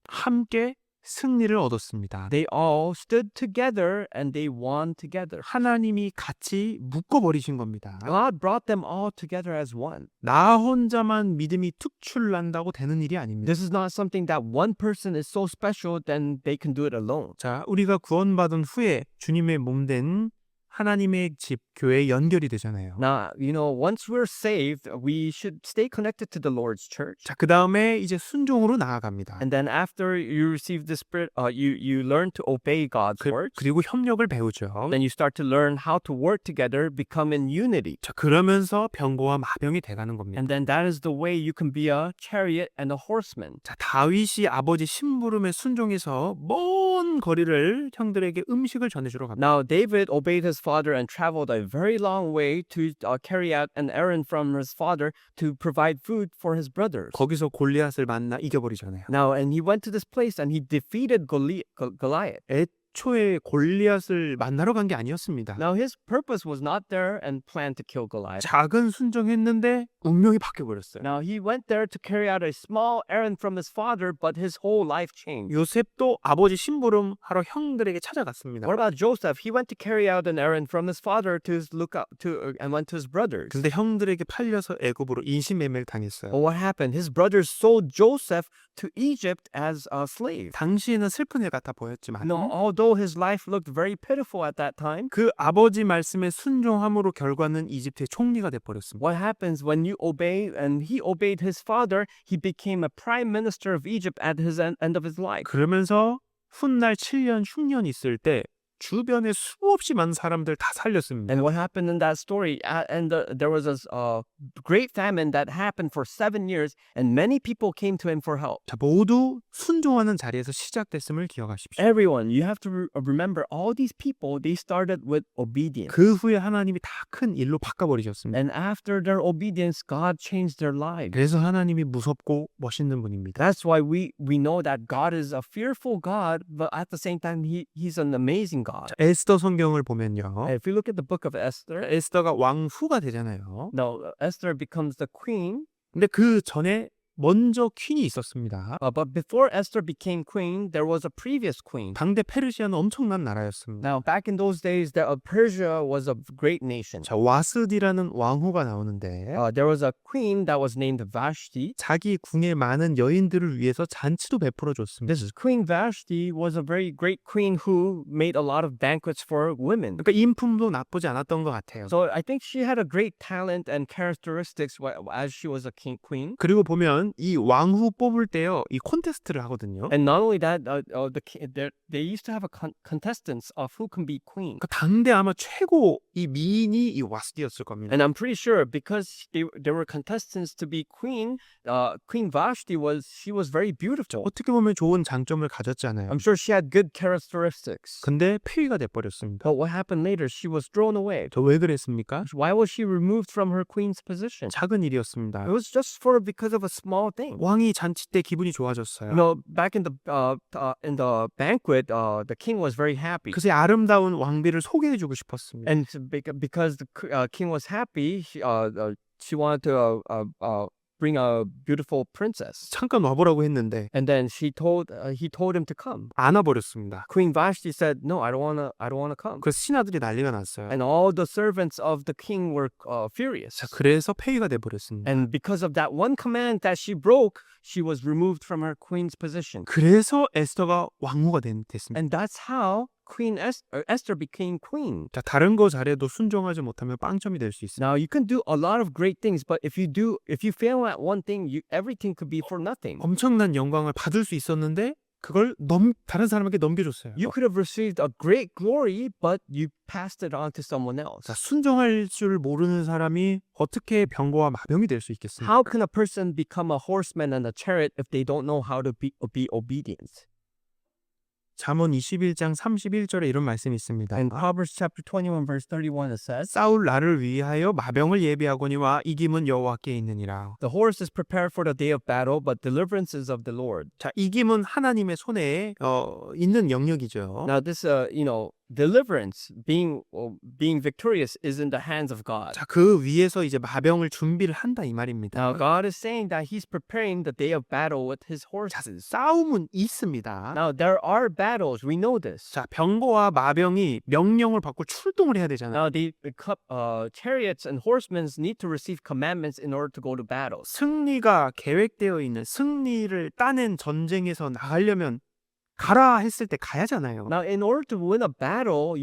S1: 함께 승리를 얻었습니다.
S2: They all stood together and they won together.
S1: 하나님이 같이 묶어버리신 겁니다.
S2: God brought them all together as one.
S1: 나 혼자만 믿음이 특출난다고 되는 일이 아닙니다.
S2: This is not something that one person is so special, then they can do it alone.
S1: 자, 우리가 구원받은 후에 주님의 몸된 하나님의 집, 교회에 연결이 되잖아요.
S2: Now, once we're saved, we should stay connected to the Lord's church.
S1: 자, 그 다음에 이제 순종으로 나아갑니다.
S2: And then after you receive the Spirit, you learn to obey God's words.
S1: 그리고 협력을 배우죠.
S2: Then you start to learn how to work together, become in unity.
S1: 자, 그러면서 병거와 마병이 돼가는 겁니다.
S2: And then that is the way you can be a chariot and a horseman.
S1: 자, 다윗이 아버지 심부름에 순종해서 먼 거리를 형들에게 음식을 전해주러 갑니다.
S2: Now, David obeyed his father and traveled a very long way to carry out an errand from his father to provide food for his brothers.
S1: 거기서 골리앗을 만나 이겨버리잖아요.
S2: Now, and he went to this place and he defeated Goliath.
S1: 애초에 골리앗을 만나러 간 게 아니었습니다.
S2: Now, his purpose was not there and planned to kill Goliath.
S1: 작은 순종했는데 운명이 바뀌어버렸어요.
S2: Now, he went there to carry out a small errand from his father, but his whole life changed.
S1: 요셉도 아버지 심부름 하러 형들에게 찾아갔습니다.
S2: What about Joseph? He went to carry out an errand from his father and went to his brothers.
S1: 근데 형들에게 팔려서 애굽으로 인신매매를 당했어요.
S2: But what happened? His brothers sold Joseph to Egypt as a slave.
S1: 당시에는 슬픈 일 같아 보였지만
S2: No, although his life looked very pitiful at that time,
S1: 그 아버지 말씀에 순종함으로 결과는 이집트의 총리가 돼버렸습니다.
S2: what happens when you obey, and he obeyed his father, he became a prime minister of Egypt at his end of his life.
S1: 그러면서 훗날 7년 흉년 있을 때 주변에 수없이 많은 사람들 다 살렸습니다.
S2: And what happened in that story? There was a great famine that happened for 7 years, and many people came to him for help.
S1: 자, 모두 순종하는 자리에서 시작됐음을 기억하십시오.
S2: Everyone, you have to remember, all these people, they started with obedience.
S1: 그 후에 하나님이 다 큰 일로 바꿔버리셨습니다.
S2: And after their obedience, God changed their lives.
S1: 그래서 하나님이 무섭고 멋있는 분입니다.
S2: That's why we know that God is a fearful God, but at the same time, He's an amazing God.
S1: 자, 에스더 성경을 보면요.
S2: If you look at the book of Esther,
S1: 에스더가 왕후가 되잖아요.
S2: now Esther becomes the queen.
S1: 근데 그 전에 먼저 퀸이 있었습니다.
S2: But before Esther became queen, there was a previous queen.
S1: 당대 페르시아는 엄청난 나라였습니다.
S2: Now, back in those days, Persia was a great nation.
S1: 자, 와스디라는 왕후가 나오는데
S2: There was a queen that was named Vashti.
S1: 자기 궁의 많은 여인들을 위해서 잔치도 베풀어 줬습니다.
S2: This Queen Vashti was a very great queen who made a lot of banquets for women.
S1: 그러니까 인품도 나쁘지 않았던 것 같아요.
S2: So I think she had a great talent and characteristics as she was a queen.
S1: 그리고 보면 이 왕후 뽑을 때요, 이 콘테스트를 하거든요.
S2: And not only that, they used to have a contestants of who can be queen.
S1: 그러니까 당대 아마 최고 이 미인이 이 와스디였을 겁니다.
S2: And I'm pretty sure because there were contestants to be queen, Queen Vashti she was very beautiful.
S1: 어떻게 보면 좋은 장점을 가졌잖아요.
S2: I'm sure she had good characteristics.
S1: 근데 폐위가 돼버렸습니다.
S2: But what happened later? She was thrown away.
S1: 저 왜 그랬습니까?
S2: Why was she removed from her queen's position?
S1: 작은 일이었습니다.
S2: It was just because of a small thing.
S1: 왕이 잔치 때 기분이 좋아졌어요.
S2: You know, back in the banquet, the king was very happy.
S1: 그새 아름다운 왕비를 so개해주고 싶었습니다.
S2: And because the king was happy, she wanted to bring a beautiful princess.
S1: 잠깐 와보라고 했는데
S2: And then he told him to come.
S1: 안 와버렸습니다.
S2: Queen Vashti said, "No, I don't wanna come."
S1: 그래서 신하들이 난리가 났어요.
S2: And all the servants of the king were furious.
S1: 자, 그래서 폐위가 돼버렸습니다.
S2: And because of that one command that she broke, she was removed from her queen's position.
S1: 그래서 에스더가 왕후가 됐습니다.
S2: And that's how Queen Esther became queen.
S1: 자, 다른 거 잘해도 순종하지 못하면 빵점이 될 수 있습니다.
S2: Now you can do a lot of great things, but if you fail at one thing, everything could be for nothing.
S1: 엄청난 영광을 받을 수 있었는데 그걸 다른 사람에게 넘겨줬어요.
S2: You could have received a great glory, but you passed it on to someone else.
S1: 자, 순종할 줄 모르는 사람이 어떻게 병거와 마병이 될 수 있겠습니까?
S2: How can a person become a horseman and a chariot if they don't know how to be obedient?
S1: 잠언 21장 31절에 이런 말씀이 있습니다.
S2: In Proverbs chapter 21 verse 31 it says,
S1: 싸울 나를 위하여 마병을 예비하거니와 이김은 여호와께 있느니라.
S2: "The horse is prepared for the day of battle, but deliverance is of the Lord."
S1: 자, 이김은 하나님의 손에 있는 영역이죠.
S2: Now this deliverance, being victorious, is in the hands of God.
S1: 자, 그 위에서 이제 마병을 준비를 한다 이 말입니다.
S2: Now God is saying that He's preparing the day of battle with His
S1: 자,
S2: horses.
S1: 싸움은 있습니다.
S2: Now there are battles, we know this.
S1: 자, 병거와 마병이 명령을 받고 출동을 해야 되잖아요.
S2: Now the chariots and horsemen need to receive commandments in order to go to battles.
S1: 승리가 계획되어 있는 승리를 따낸 전쟁에서 나가려면 가라 했을 때 가야잖아요.
S2: Now in order to win a battle,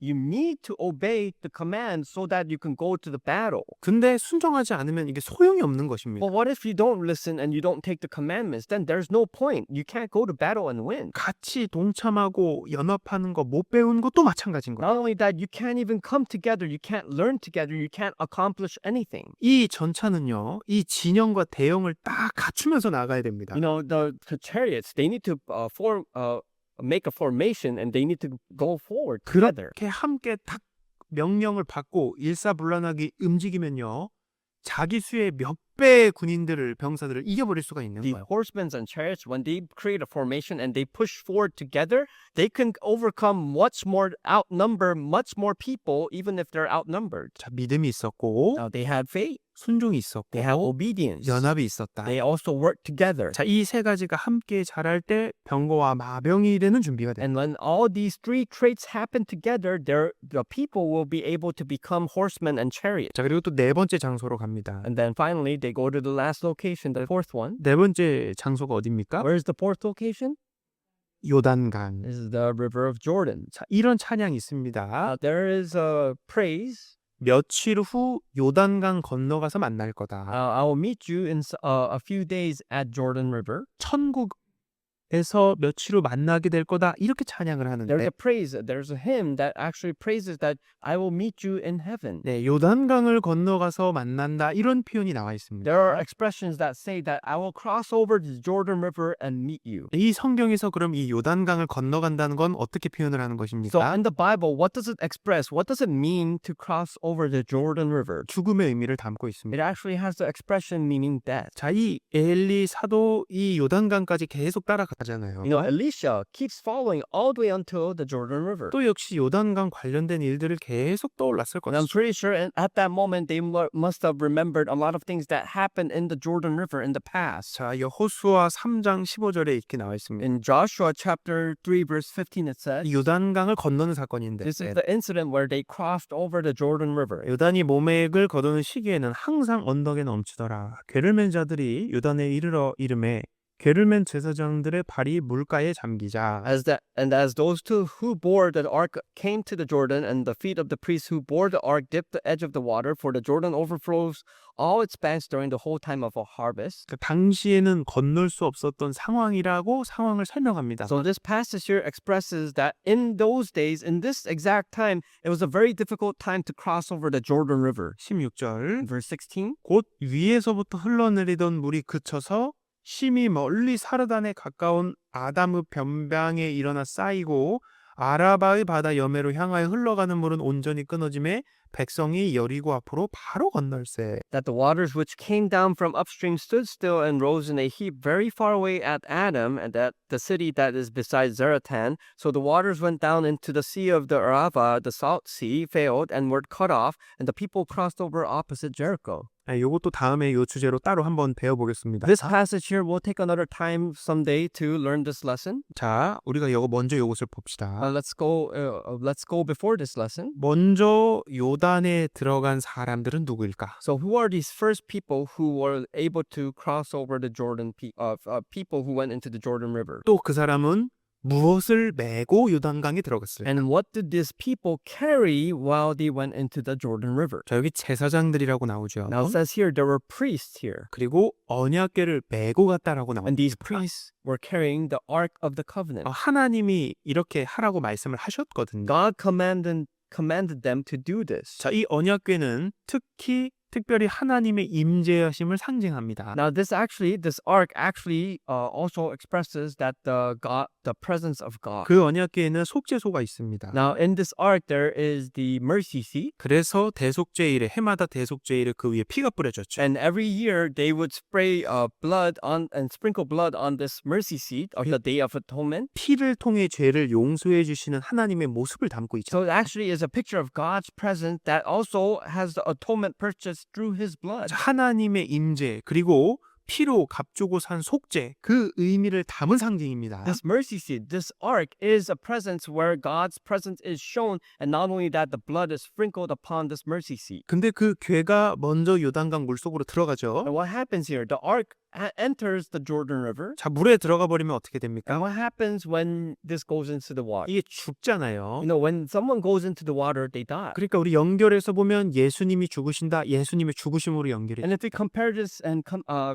S2: you need to obey the command so that you can go to the battle.
S1: 근데 순종하지 않으면 이게 소용이 없는 것입니다.
S2: But what if you don't listen and you don't take the commandments? Then there's no point. You can't go to battle and win.
S1: 같이 동참하고 연합하는 거 못 배운 것도 마찬가지인 거예요.
S2: Not only that, you can't even come together. You can't learn together. You can't accomplish anything.
S1: 이 전차는요, 이 진영과 대형을 딱 갖추면서 나가야 됩니다.
S2: You know, the chariots, they need to make a formation and they need to go forward together.
S1: 그렇게 함께 딱 명령을 받고 일사불란하게 움직이면요, 자기 수의 몇 배의 군인들을 병사들을 이겨버릴 수가 있는
S2: The
S1: 거예요.
S2: horsemen and chariots, when they create a formation and they push forward together, they can outnumber much more people, even if they're outnumbered.
S1: 자, 믿음이 있었고,
S2: Now they had faith,
S1: 순종이 있었고,
S2: they had obedience,
S1: 연합이 있었다.
S2: they also worked together.
S1: 자, 이 세 가지가 함께 자랄 때 병거와 마병이 되는 준비가 됩니다.
S2: And when all these three traits happen together, the people will be able to become horsemen and chariots.
S1: 자, 그리고 또 네 번째 장소로 갑니다.
S2: And then finally, they go to the last location, the fourth one.
S1: 네 번째 장소가 어디입니까?
S2: Where's the fourth location?
S1: 요단강.
S2: This is the River of Jordan.
S1: 자, 이런 찬양이 있습니다.
S2: There is a praise.
S1: 며칠 후 요단강 건너가서 만날 거다.
S2: I will meet you in a few days at Jordan River.
S1: 천국에서 며칠 후 만나게 될 거다. 이렇게 찬양을
S2: There's
S1: 하는데,
S2: a praise. There's a hymn that actually praises that I will meet you in heaven.
S1: 네, 요단강을 건너가서 만난다. 이런 표현이 나와 있습니다.
S2: There are expressions that say that I will cross over the Jordan River and meet you.
S1: 이 성경에서 그럼 이 요단강을 건너간다는 건 어떻게 표현을 하는
S2: So
S1: 것입니까?
S2: in the Bible, what does it express? What does it mean to cross over the Jordan River?
S1: 죽음의 의미를 담고 있습니다.
S2: It actually has the expression meaning death.
S1: 자, 이 엘리 사도 이 요단강까지 계속 따라가잖아요.
S2: You know, Elisha keeps following all the way until the Jordan River.
S1: 또 역시 요단강 관련된 일들을 계속 떠올랐을
S2: And I'm
S1: 것이죠.
S2: pretty sure at that moment they must have remembered a lot of things that happened in the Jordan River in the past.
S1: 자, 여호수아 3장 15절에 이렇게 나와 있습니다.
S2: In Joshua chapter 3 verse 15 it says,
S1: 요단강을 건너는 사건인데,
S2: this is the incident where they crossed over the Jordan River.
S1: 요단이 모맥을 거두는 시기에는 항상 언덕에 넘치더라. 괴를 맨 자들이 요단에 이르러 이름에 괴를 맨 제사장들의 발이 물가에 잠기자.
S2: As those two who bore the ark came to the Jordan, and the feet of the priests who bore the ark dipped the edge of the water, for the Jordan overflows all its banks during the whole time of a harvest.
S1: 그 당시에는 건널 수 없었던 상황이라고 상황을 설명합니다.
S2: So this passage here expresses that in those days, in this exact time, it was a very difficult time to cross over the Jordan River.
S1: 16절.
S2: Verse 16.
S1: 곧 위에서부터 흘러내리던 물이 그쳐서 심히 멀리 사르단에 가까운 아담의 변방에 일어나 쌓이고 아라바의 바다 여매로 향하여 흘러가는 물은 온전히 끊어짐에 백성이 여리고 앞으로 바로 건널세.
S2: That the waters which came down from upstream stood still and rose in a heap very far away at Adam, and at the city that is beside Zaratan. So the waters went down into the sea of the Arava, the salt sea, failed and were cut off, and the people crossed over opposite Jericho.
S1: 요것도 다음에 요 주제로 따로 한번 배워보겠습니다.
S2: This passage here, we'll take another time someday to learn this lesson.
S1: 자, 우리가 먼저 요것을 봅시다.
S2: Let's go before this lesson.
S1: 먼저 요단에 들어간 사람들은 누구일까?
S2: So who are these first people who were able to cross over the Jordan, people who went into the Jordan River?
S1: 또 그 사람은 무엇을 메고 요단강에 들어갔어요?
S2: And what did these people carry while they went into the Jordan River?
S1: 자, 여기 제사장들이라고 나오죠.
S2: Now it says here there were priests here.
S1: 그리고 언약궤를 메고 갔다라고 나옵니다.
S2: And these priests were carrying the Ark of the Covenant.
S1: 하나님이 이렇게 하라고 말씀을 하셨거든요.
S2: God commanded them to do this.
S1: 자, 이 언약궤는 특별히 하나님의 임재하심을 상징합니다.
S2: Now this ark actually also expresses that the presence of God.
S1: 그 언약궤에는 속죄소가 있습니다.
S2: Now in this ark there is the mercy seat.
S1: 그래서 대속죄일에 해마다 대속죄일에 그 위에 피가 뿌려졌죠.
S2: And every year they would spray blood on and sprinkle blood on this mercy seat of the Day of Atonement.
S1: 피를 통해 죄를 용서해 주시는 하나님의 모습을 담고 있죠.
S2: So it actually is a picture of God's presence that also has the atonement purchased through His blood.
S1: 하나님의 임재 그리고 피로 값주고 산 속죄 그 의미를 담은 상징입니다.
S2: This mercy seat, this ark, is a presence where God's presence is shown, and not only that, the blood is sprinkled upon this mercy seat.
S1: 근데 그 궤가 먼저 요단강 물속으로 들어가죠.
S2: And what happens here? The ark enters the Jordan River.
S1: 자, 물에 들어가 버리면 어떻게 됩니까?
S2: And what happens when this goes into the water?
S1: 이게 죽잖아요.
S2: You know, when someone goes into the water, they die.
S1: 그러니까 우리 연결해서 보면 예수님이 죽으신다. 예수님의 죽으심으로 연결해.
S2: And if we compare this and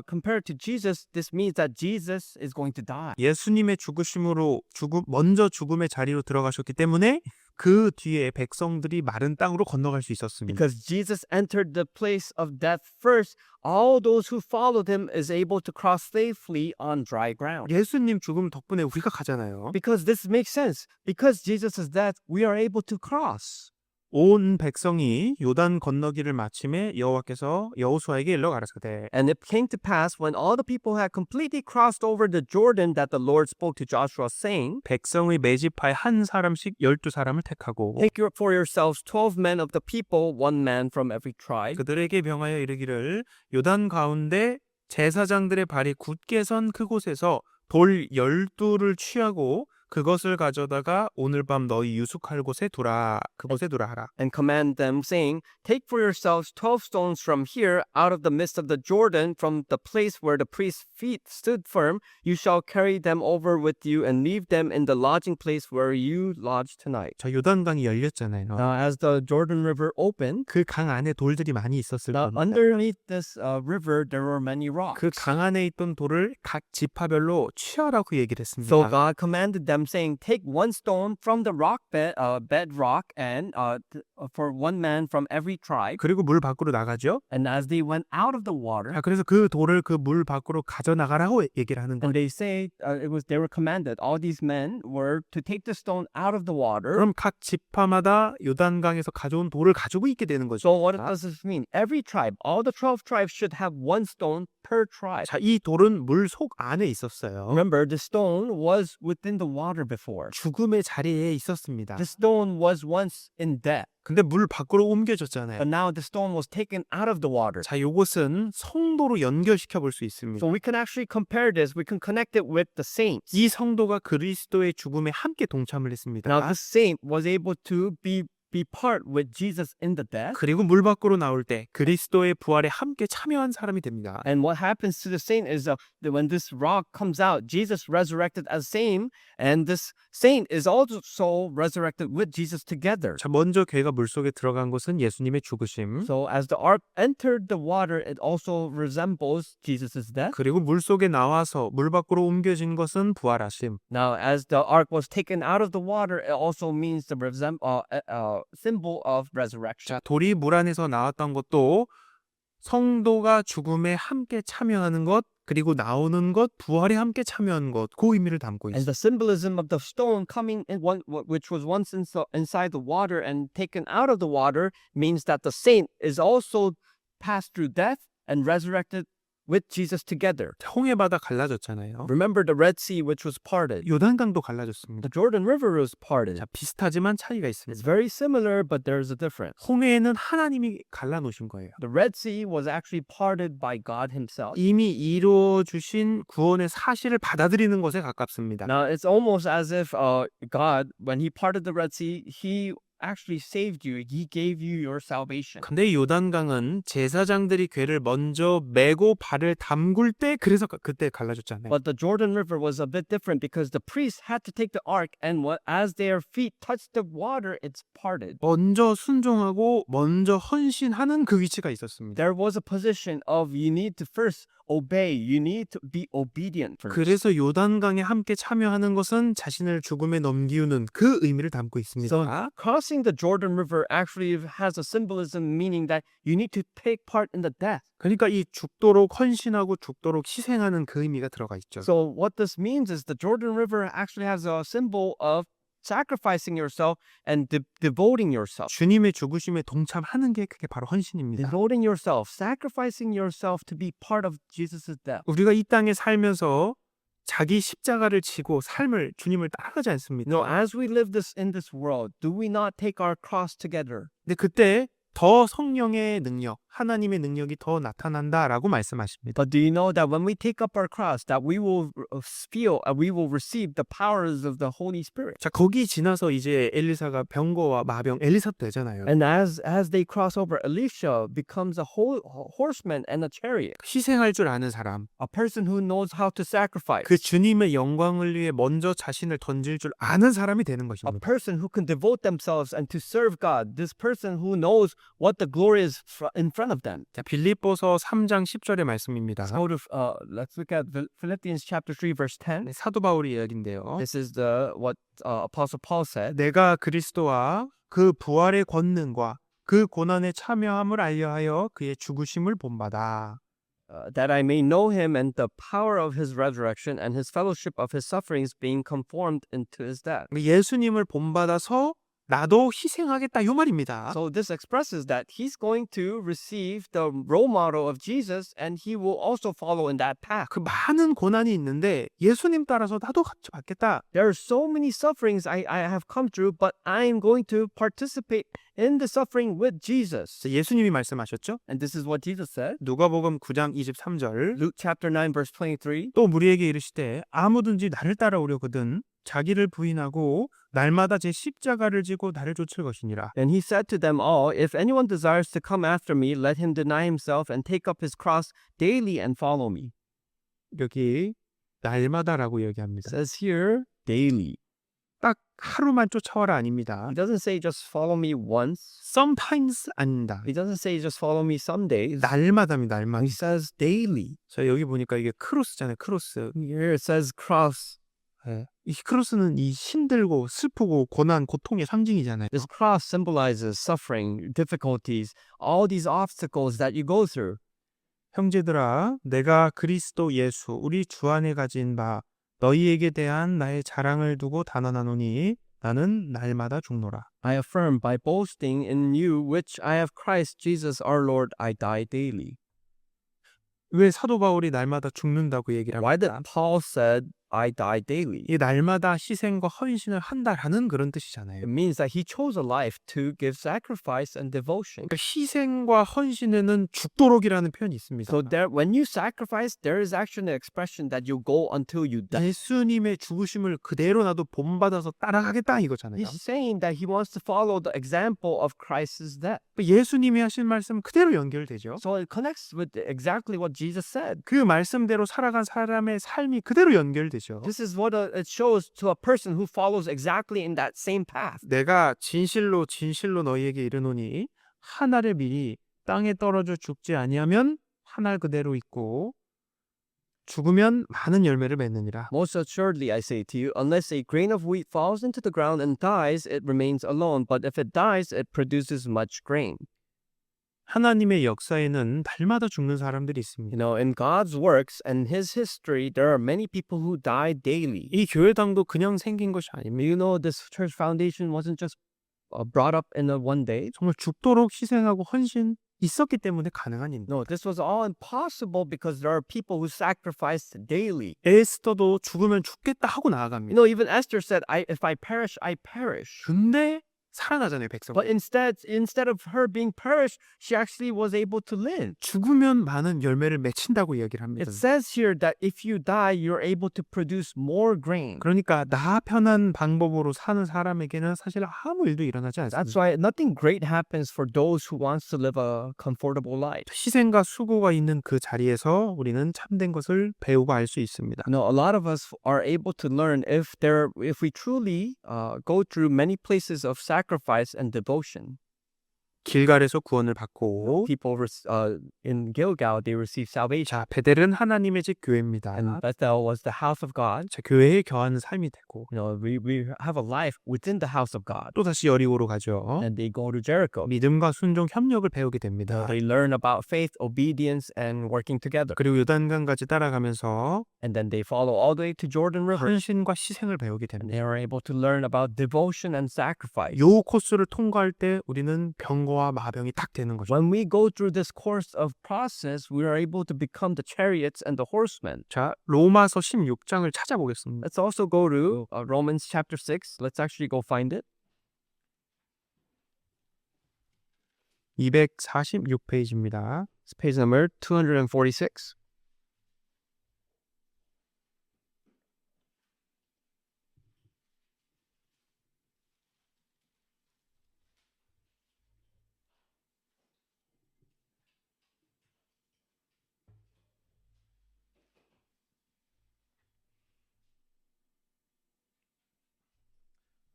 S2: compare it to Jesus, this means that Jesus is going to die.
S1: 예수님의 죽으심으로 먼저 죽음의 자리로 들어가셨기 때문에 그 뒤에 백성들이 마른 땅으로 건너갈 수 있었습니다.
S2: Because Jesus entered the place of death first, all those who followed him is able to cross safely on dry ground.
S1: 예수님 죽음 덕분에 우리가 가잖아요.
S2: Because this makes sense. Because Jesus' death, we are able to cross.
S1: 온 백성이 요단 건너기를 마침에 여호와께서 여호수아에게 일러 가라사대
S2: And it came to pass when all the people had completely crossed over the Jordan that the Lord spoke to Joshua, saying,
S1: 백성의 매집하에 한 사람씩 12사람을 택하고
S2: Take for yourselves 12 men of the people, one man from every tribe.
S1: 그들에게 명하여 이르기를 요단 가운데 제사장들의 발이 굳게 선 그곳에서 돌 12를 취하고 그것을 가져다가 오늘 밤 너희 유숙할 곳에 두라. 그곳에 두라 하라.
S2: And command them, saying, Take for yourselves 12 stones from here, out of the midst of the Jordan, from the place where the priest's feet stood firm. You shall carry them over with you and leave them in the lodging place where you lodge tonight.
S1: 자, 요단강이 열렸잖아요.
S2: Now, as the Jordan River opened,
S1: 그 강 안에 돌들이 많이 있었을
S2: now
S1: 겁니다.
S2: underneath this river, there were many rocks.
S1: 그 강 안에 있던 돌을 각 지파별로 취하라고 얘기를 했습니다.
S2: So God commanded them, saying, Take one stone from the bedrock, and for one man from every tribe.
S1: 그리고 물 밖으로 나가죠.
S2: And as they went out of the water,
S1: 자, 그래서 그 돌을 그 물 밖으로 가져 나가라고 얘기를 하는 거예요.
S2: and they say they were commanded. All these men were to take the stone out of the water.
S1: 그럼 각 지파마다 요단강에서 가져온 돌을 가지고 있게 되는 거죠.
S2: So what does this mean? Every tribe, all the 12 tribes should have one stone per tribe.
S1: 자, 이 돌은 물 속 안에 있었어요.
S2: Remember, the stone was within the water before.
S1: 죽음의 자리에 있었습니다.
S2: The stone was once in death,
S1: 근데 물 밖으로 옮겨졌잖아요.
S2: but now the stone was taken out of the water.
S1: 자, 요것은 성도로 연결시켜 볼 수 있습니다.
S2: So we can actually compare this. We can connect it with the saints.
S1: 이 성도가 그리스도의 죽음에 함께 동참을 했습니다.
S2: Now, the saint was able to be be part with Jesus in the death.
S1: 그리고 물 밖으로 나올 때 그리스도의 부활에 함께 참여한 사람이 됩니다.
S2: And what happens to the saint is that when this rock comes out, Jesus resurrected as same, and this saint is also resurrected with Jesus together.
S1: 자, 먼저 괴가 물속에 들어간 것은 예수님의 죽으심.
S2: So as the ark entered the water, it also resembles Jesus' death.
S1: 그리고 물속에 나와서 물 밖으로 옮겨진 것은 부활하심.
S2: Now, as the ark was taken out of the water, it also means the symbol of resurrection.
S1: 자, 돌이 물 안에서 나왔던 것도 성도가 죽음에 함께 참여하는 것, 그리고 나오는 것, 부활에 함께 참여하는 것, 그 의미를 담고
S2: And
S1: 있습니다.
S2: the symbolism of the stone coming in which was once inside the water and taken out of the water means that the saint is also passed through death and resurrected with Jesus together.
S1: 홍해 바다 갈라졌잖아요.
S2: Remember the Red Sea which was parted.
S1: 요단강도 갈라졌습니다.
S2: The Jordan River was parted.
S1: 자, 비슷하지만 차이가
S2: It's
S1: 있습니다.
S2: very similar, but there's a difference.
S1: 홍해에는 하나님이 갈라놓으신 거예요.
S2: The Red Sea was actually parted by God himself.
S1: 이미 이루어 주신 구원의 사실을 받아들이는 것에 가깝습니다.
S2: Now, it's almost as if God, when he parted the Red Sea, he actually saved you. He gave you your salvation.
S1: 근데 이 요단강은 제사장들이 괴를 먼저 메고 발을 담글 때 그래서 그때 갈라졌잖아요.
S2: But the Jordan River was a bit different because the priests had to take the ark, and as their feet touched the water, it's parted.
S1: 먼저 순종하고 먼저 헌신하는 그 위치가 있었습니다.
S2: There was a position of you need to first obey. You need to be obedient first.
S1: 그래서 요단강에 함께 참여하는 것은 자신을 죽음에 넘기우는 그 의미를 담고 있습니다.
S2: So crossing the Jordan River actually has a symbolism meaning that you need to take part in the death.
S1: 그러니까 이 죽도록 헌신하고 죽도록 희생하는 그 의미가 들어가 있죠.
S2: So what this means is the Jordan River actually has a symbol of sacrificing yourself and devoting yourself.
S1: 주님의 죽으심에 동참하는 게 그게 바로 헌신입니다.
S2: Devoting yourself, sacrificing yourself to be part of Jesus' death.
S1: 우리가 이 땅에 살면서 자기 십자가를 지고 삶을 주님을 따라가지 않습니다.
S2: No, as we live in this world, do we not take our cross together?
S1: 근데 그때 더 성령의 능력, 하나님의 능력이 더 나타난다라고 말씀하십니다.
S2: But do you know that when we take up our cross, that we will feel and we will receive the powers of the Holy Spirit?
S1: 자, 거기 지나서 이제 엘리사가 병거와 마병 엘리사도 되잖아요.
S2: And as they cross over, Elisha becomes a horseman and a chariot,
S1: 희생할 줄 아는 사람,
S2: a person who knows how to sacrifice,
S1: 그 주님의 영광을 위해 먼저 자신을 던질 줄 아는 사람이 되는
S2: a
S1: 것입니다.
S2: person who can devote themselves and to serve God, this person who knows what the glory is in front of them.
S1: 자, 빌립보서 3장 10절의 말씀입니다.
S2: Let's go to let's look at Philippians chapter 3 verse 10.
S1: 네, 사도 바울의 이야기인데요.
S2: This is what Apostle Paul said.
S1: 내가 그리스도와 그 부활의 권능과 그 고난에 참여함을 알려하여 그의 죽으심을 본받아.
S2: That I may know him and the power of his resurrection and his fellowship of his sufferings, being conformed into his death.
S1: 예수님을 본받아서 나도 희생하겠다 요 말입니다.
S2: So this expresses that he's going to receive the role model of Jesus and he will also follow in that path.
S1: 그 많은 고난이 있는데 예수님 따라서 나도 같이 받겠다.
S2: There are so many sufferings I have come through, but I am going to participate in the suffering with Jesus.
S1: 예수님이 말씀하셨죠?
S2: And this is what Jesus said.
S1: 누가복음 9장 23절
S2: Luke chapter 9 verse 23.
S1: 또 무리에게 이르시되 아무든지 나를 따라오려거든 자기를 부인하고 날마다 제 십자가를 지고 나를 쫓을 것이니라.
S2: And he said to them all, if anyone desires to come after me, let him deny himself and take up his cross daily and follow me.
S1: 여기 날마다라고
S2: It
S1: 얘기합니다.
S2: says here, daily.
S1: 딱 하루만 쫓아와라 아닙니다.
S2: He doesn't say just follow me once.
S1: Sometimes 아닙니다.
S2: He doesn't say just follow me some days.
S1: 날마다입니다. 날마다.
S2: He says daily.
S1: 자, 여기 보니까 이게 크로스잖아요. 크로스.
S2: Here it says cross.
S1: 이 크로스는 이 힘들고 슬프고 고난, 고통의 상징이잖아요.
S2: This cross symbolizes suffering, difficulties, all these obstacles that you go through.
S1: 형제들아, 내가 그리스도 예수 우리 주 안에 가진 바 너희에게 대한 나의 자랑을 두고 단언하노니 나는 날마다 죽노라.
S2: I affirm by boasting in you, which I have Christ Jesus our Lord, I die daily.
S1: 왜 사도 바울이 날마다 죽는다고 얘기를
S2: Why did
S1: 합니까?
S2: Paul said I die daily.
S1: 이 날마다 희생과 헌신을 한다라는 그런 뜻이잖아요.
S2: It means that he chose a life to give sacrifice and devotion.
S1: 그러니까 희생과 헌신에는 죽도록이라는 표현이 있습니다.
S2: So there, when you sacrifice, there is actually an expression that you go until you die.
S1: 예수님의 죽으심을 그대로 나도 본받아서 따라가겠다 이거잖아요.
S2: He's saying that he wants to follow the example of Christ's death.
S1: 예수님이 하신 말씀 그대로 연결되죠.
S2: So it connects with exactly what Jesus said.
S1: 그 말씀대로 살아간 사람의 삶이 그대로 연결되죠.
S2: This is what it shows to a person who follows exactly in that same path.
S1: 내가 진실로 진실로 너희에게 이르노니 한 알의 밀이 땅에 떨어져 죽지 아니하면 한 알 그대로 있고 죽으면 많은 열매를 맺느니라.
S2: Most assuredly, I say to you, unless a grain of wheat falls into the ground and dies, it remains alone. But if it dies, it produces much grain.
S1: 하나님의 역사에는 날마다 죽는 사람들이 있습니다.
S2: You know, in God's works and His history, there are many people who die daily.
S1: 이 교회당도 그냥 생긴 것이 아닙니다.
S2: You know, this church foundation wasn't just brought up in a one day.
S1: 정말 죽도록 희생하고 헌신 있었기 때문에 가능한 일입니다.
S2: No, this was all impossible because there are people who sacrificed daily.
S1: 에스더도 죽으면 죽겠다 하고
S2: You
S1: 나아갑니다.
S2: know, even Esther said, if I perish, I perish.
S1: 근데 살아나잖아요, 백성.
S2: But instead of her being perished, she actually was able to live.
S1: 죽으면 많은 열매를 맺힌다고 이야기를 합니다.
S2: It says here that if you die, you're able to produce more grain.
S1: 그러니까 나 편한 방법으로 사는 사람에게는 사실 아무 일도 일어나지
S2: That's
S1: 않습니다.
S2: why nothing great happens for those who wants to live a comfortable life.
S1: 희생과 수고가 있는 그 자리에서 우리는 참된 것을 배우고 알 수 있습니다.
S2: You know, a lot of us are able to learn if we truly go through many places of sacrifice and devotion.
S1: 길갈에서 구원을 받고
S2: People in Gilgal, they receive salvation.
S1: 자, 베델은 하나님의 집 교회입니다.
S2: And Bethel was the house of God.
S1: 자, 교회에 거하는 삶이 되고
S2: You know, we have a life within the house of God.
S1: 또 다시 여리고로 가죠.
S2: And they go to Jericho.
S1: 믿음과 순종, 협력을 배우게 됩니다.
S2: They learn about faith, obedience, and working together.
S1: 그리고 요단강까지 따라가면서
S2: And then they follow all the way to Jordan River.
S1: 헌신과 희생을 배우게
S2: And
S1: 됩니다.
S2: they are able to learn about devotion and sacrifice.
S1: 요 코스를 통과할 때 우리는 병거와 마병이 딱 되는 거죠.
S2: When we go through this course of process, we are able to become the chariots and the horsemen.
S1: 자, 로마서 16장을 찾아보겠습니다.
S2: Let's also go to Romans chapter 6. Let's actually go find it.
S1: 246페이지입니다.
S2: It's page number 246.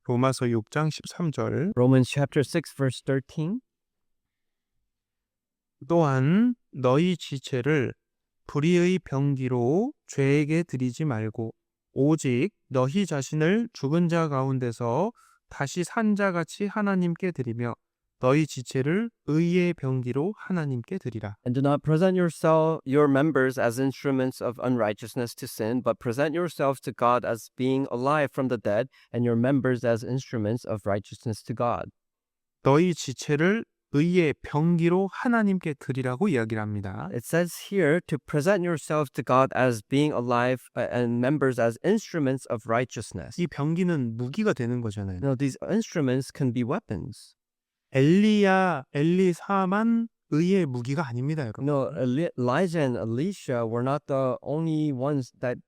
S1: 로마서 6장 13절.
S2: Romans chapter 6, verse 13.
S1: 또한 너희 지체를 불의의 병기로 죄에게 드리지 말고 오직 너희 자신을 죽은 자 가운데서 다시 산 자같이 하나님께 드리며 너희 지체를 의의 병기로 하나님께 드리라.
S2: And do not present your members as instruments of unrighteousness to sin, but present yourselves to God as being alive from the dead, and your members as instruments of righteousness to God.
S1: 너희 지체를 의의 병기로 하나님께 드리라고 이야기를 합니다.
S2: It says here to present yourselves to God as being alive and members as instruments of righteousness.
S1: 이 병기는 무기가 되는 거잖아요.
S2: Now, these instruments can be weapons.
S1: 엘리야, 엘리사만 의의 무기가 아닙니다, 여러분.
S2: No, Elijah and Elisha were not the only ones that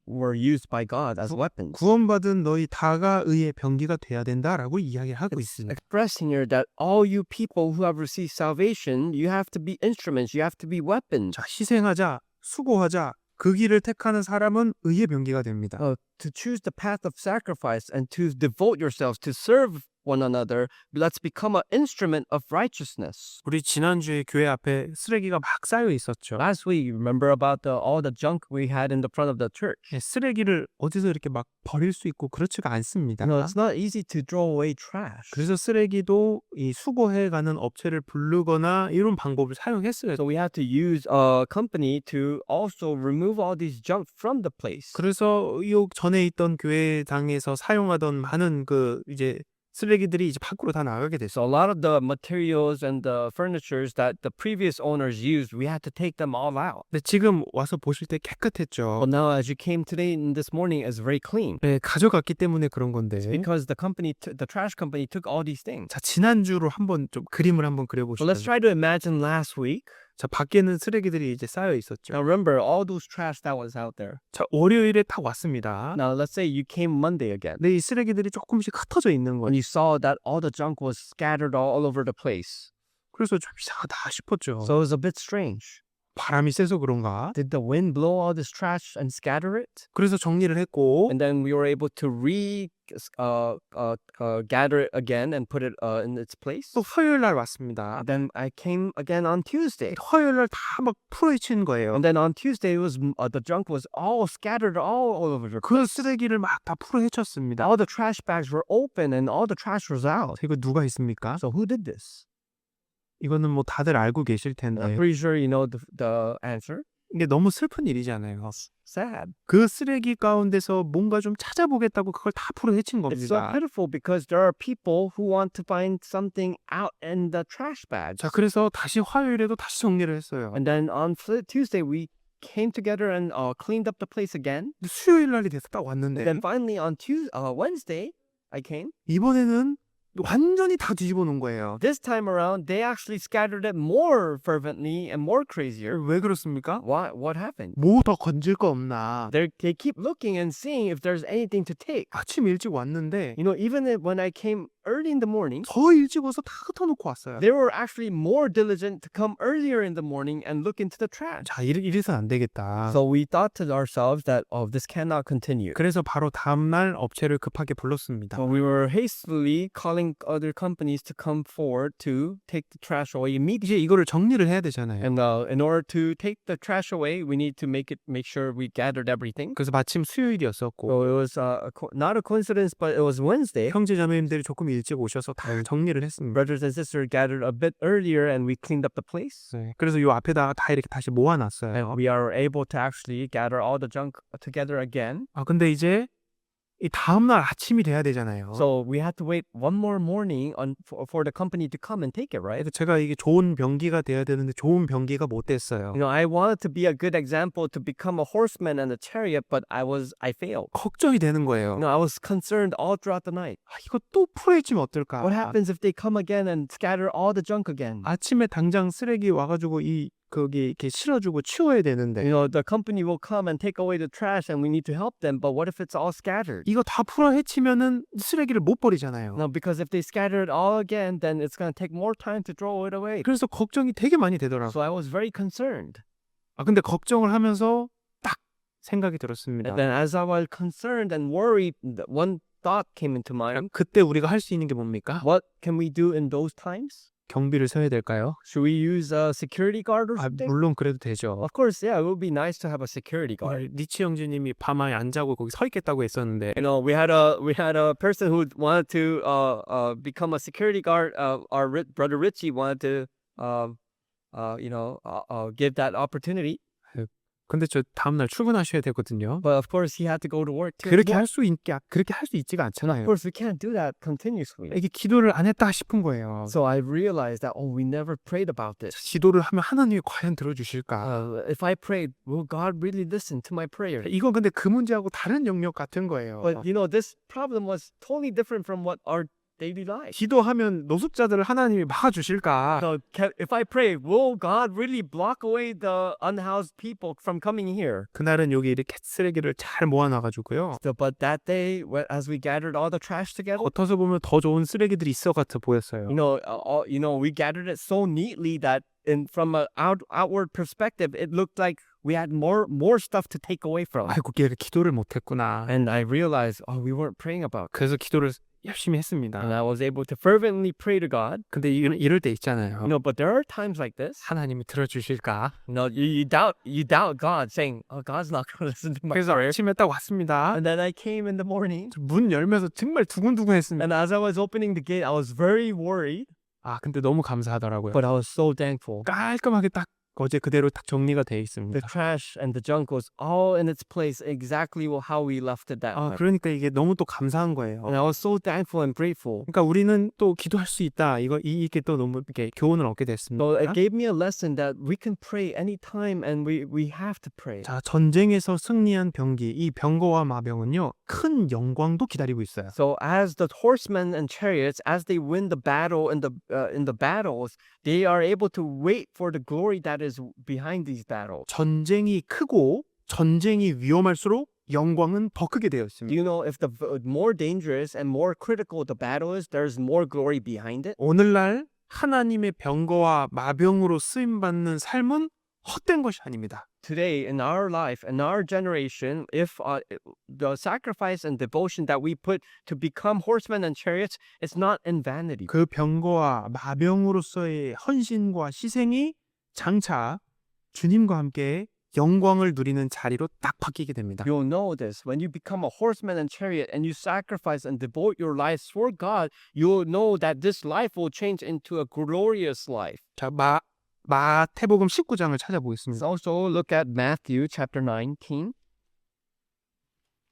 S2: were used by God as weapons.
S1: 구원받은 너희 다가 의의 병기가 돼야 된다라고 이야기를 하고 있습니다.
S2: Expressing here that all you people who have received salvation, you have to be instruments, you have to be weapons.
S1: 자, 희생하자, 수고하자. 그 길을 택하는 사람은 의의 병기가 됩니다.
S2: To choose the path of sacrifice and to devote yourselves to serve one another, let's become an instrument of righteousness.
S1: 우리 지난주에 교회 앞에 쓰레기가 막 쌓여 있었죠.
S2: Last week, remember about all the junk we had in the front of the church?
S1: 쓰레기를 어디서 이렇게 막 버릴 수 있고 그렇지가 않습니다.
S2: No, it's not easy to throw away trash.
S1: 그래서 쓰레기도 이 수거해가는 업체를 부르거나 이런 방법을 사용했어요.
S2: So we had to use a company to also remove all these junk from the place.
S1: 그래서 이 전에 있던 교회당에서 사용하던 많은 그 이제 쓰레기들이 이제 밖으로 다 나가게 됐어.
S2: So a lot of the materials and the furnitures that the previous owners used, we had to take them all out.
S1: 근데 지금 와서 보실 때 깨끗했죠.
S2: Well, now as you came today and this morning, it's very clean.
S1: 네, 가져갔기 때문에 그런 건데.
S2: Because the company, the trash company took all these things.
S1: 자, 지난주로 한번 좀 그림을 한번
S2: So
S1: 그려보시죠.
S2: let's try to imagine last week.
S1: 자, 밖에는 쓰레기들이 이제 쌓여 있었죠.
S2: Now remember all those trash that was out there.
S1: 자, 월요일에 딱 왔습니다.
S2: Now let's say you came Monday again.
S1: 근데 이 쓰레기들이 조금씩 흩어져 있는
S2: When
S1: 거예요.
S2: you saw that all the junk was scattered all over the place.
S1: 그래서 좀 이상하다 싶었죠.
S2: So it was a bit strange.
S1: 바람이 세서 그런가?
S2: Did the wind blow all this trash and scatter it?
S1: 그래서 정리를 했고
S2: And then we were able to gather it again and put it in its place.
S1: 또 화요일 날 왔습니다.
S2: And then I came again on Tuesday.
S1: 화요일 날 다 막 풀어헤친 거예요.
S2: And then on Tuesday, it was the junk was all scattered all over the
S1: 그 쓰레기를 막 다 풀어헤쳤습니다.
S2: all the trash bags were open and all the trash was out.
S1: 이거 누가 했습니까?
S2: So who did this?
S1: 이거는 뭐 다들 알고 계실
S2: I'm
S1: 텐데
S2: pretty sure you know the answer.
S1: 이게 너무 슬픈 일이잖아요.
S2: Sad.
S1: 그 쓰레기 가운데서 뭔가 좀 찾아보겠다고 그걸 다 풀어헤친
S2: It's so
S1: 겁니다.
S2: pitiful because there are people who want to find something out in the trash bags.
S1: 자, 그래서 다시 화요일에도 다시 정리를 했어요.
S2: And then on Tuesday, we came together and cleaned up the place again.
S1: 수요일 날이 돼서 딱
S2: And
S1: 왔는데
S2: then finally on Wednesday, I came.
S1: 이번에는 완전히 다 뒤집어 놓은 거예요.
S2: This time around, they actually scattered it more fervently and more crazier.
S1: 왜 그렇습니까?
S2: What happened?
S1: 뭐 더 건질 거 없나?
S2: They keep looking and seeing if there's anything to take.
S1: 아침 일찍 왔는데
S2: You know, even when I came early in the morning,
S1: 더 일찍 와서 다 흩어놓고 왔어요.
S2: they were actually more diligent to come earlier in the morning and look into the trash.
S1: 자, 이래서 안 되겠다.
S2: So we thought to ourselves that, oh, this cannot continue.
S1: 그래서 바로 다음날 업체를 급하게 불렀습니다.
S2: So we were hastily calling other companies to come forward to take the trash away immediately.
S1: 이제 이거를 정리를 해야 되잖아요.
S2: And in order to take the trash away, we need to make sure we gathered everything.
S1: 그래서 마침 수요일이었었고
S2: So it was not a coincidence, but it was Wednesday.
S1: 형제자매님들이 조금 일찍 오셔서 다 정리를 했습니다.
S2: Brothers and sisters gathered a bit earlier, and we cleaned up the place.
S1: 네, 그래서 요 앞에다가 다 이렇게 다시 모아놨어요.
S2: And we are able to actually gather all the junk together again.
S1: 아, 근데 이제 이 다음날 아침이 돼야 되잖아요.
S2: So we had to wait one more morning for the company to come and take it, right?
S1: 그래서 제가 이게 좋은 병기가 돼야 되는데 좋은 병기가 못 됐어요.
S2: You know, I wanted to be a good example to become a horseman and a chariot, but I failed.
S1: 걱정이 되는 거예요.
S2: You know, I was concerned all throughout the night.
S1: 아, 이거 또 풀어헤치면 어떨까?
S2: What happens if they come again and scatter all the junk again?
S1: 아침에 당장 쓰레기 와가지고 거기 이렇게 실어주고 치워야 되는데
S2: You know, the company will come and take away the trash and we need to help them, but what if it's all scattered?
S1: 이거 다 풀어헤치면은 쓰레기를 못 버리잖아요.
S2: No, because if they scatter it all again, then it's going to take more time to throw it away.
S1: 그래서 걱정이 되게 많이 되더라고요.
S2: So I was very concerned.
S1: 아, 근데 걱정을 하면서 딱 생각이 들었습니다.
S2: And then as I was concerned and worried, one thought came into mind.
S1: 그때 우리가 할 수 있는 게 뭡니까?
S2: What can we do in those times?
S1: 경비를 서야 될까요?
S2: Should we use a security guard or
S1: 아,
S2: something?
S1: 물론 그래도 되죠.
S2: Of course, yeah, it would be nice to have a security guard.
S1: 니치 형제님이 밤에 안 자고 거기 서 있겠다고 했었는데
S2: You know, we had a person who wanted to become a security guard. Our brother Richie wanted to give that opportunity.
S1: 근데 저 다음날 출근하셔야 되거든요.
S2: But of course, he had to go to work too.
S1: 그렇게 할 수 있지가
S2: Of
S1: 않잖아요.
S2: course, we can't do that continuously.
S1: 이게 기도를 안 했다 싶은 거예요.
S2: So I realized that we never prayed about this.
S1: 기도를 하면 하나님이 과연 들어주실까?
S2: If I prayed, will God really listen to my prayer?
S1: 이건 근데 그 문제하고 다른 영역 같은 거예요.
S2: But you know, this problem was totally different from what our daily life.
S1: 기도하면 노숙자들을 하나님이 막아주실까?
S2: So if I pray, will God really block away the unhoused people from coming here?
S1: 그날은 여기 이렇게 쓰레기를 잘 모아놔가지고요.
S2: But that day, as we gathered all the trash together,
S1: 겉어서 보면 더 좋은 쓰레기들이 있어 같아 보였어요.
S2: we gathered it so neatly that from an outward perspective, it looked like we had more stuff to take away from.
S1: 아이고, 걔를 기도를 못했구나.
S2: And I realized, we weren't praying about.
S1: 그래서 기도를 열심히 했습니다.
S2: And I was able to fervently pray to God.
S1: 근데 이럴 때 있잖아요.
S2: But there are times like this.
S1: 하나님이 들어주실까?
S2: You doubt God, saying, God's not going to listen to my
S1: 그래서
S2: prayer.
S1: 아침에 딱 왔습니다.
S2: And then I came in the morning,
S1: 문 열면서 정말 두근두근했습니다.
S2: and as I was opening the gate, I was very worried,
S1: 아, 근데 너무 감사하더라고요.
S2: but I was so thankful.
S1: 깔끔하게 딱 어제 그대로 딱 정리가 돼
S2: The
S1: 있습니다.
S2: trash and the junk was all in its place exactly how we left it that time.
S1: 그러니까 이게 너무 또 감사한 거예요.
S2: And I was so thankful and grateful.
S1: 그러니까 우리는 또 기도할 수 있다. 이게 또 너무 이렇게 교훈을 얻게 됐습니다.
S2: So it gave me a lesson that we can pray anytime and we have to pray.
S1: 자, 전쟁에서 승리한 병기, 이 병거와 마병은요, 큰 영광도 기다리고 있어요.
S2: So as the horsemen and chariots, as they win the battle in the battles, they are able to wait for the glory that is behind these battles.
S1: 전쟁이 크고 전쟁이 위험할수록 영광은 더 크게 되어
S2: Do
S1: 있습니다.
S2: you know if the more dangerous and more critical the battle is, there's more glory behind it?
S1: 오늘날 하나님의 병거와 마병으로 쓰임 받는 삶은 헛된 것이 아닙니다.
S2: Today in our life, in our generation, if the sacrifice and devotion that we put to become horsemen and chariots, it's not in vanity.
S1: 그 병거와 마병으로서의 헌신과 희생이 장차 주님과 함께 영광을 누리는 자리로 딱 바뀌게 됩니다.
S2: You'll know this when you become a horseman and chariot and you sacrifice and devote your lives for God. You'll know that this life will change into a glorious life.
S1: 자, 마태복음 19장을 찾아보겠습니다.
S2: Let's also look at Matthew chapter 19.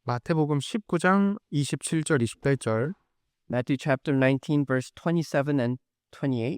S1: 마태복음 19장 27절 28절.
S2: Matthew chapter 19 verse 27 and 28.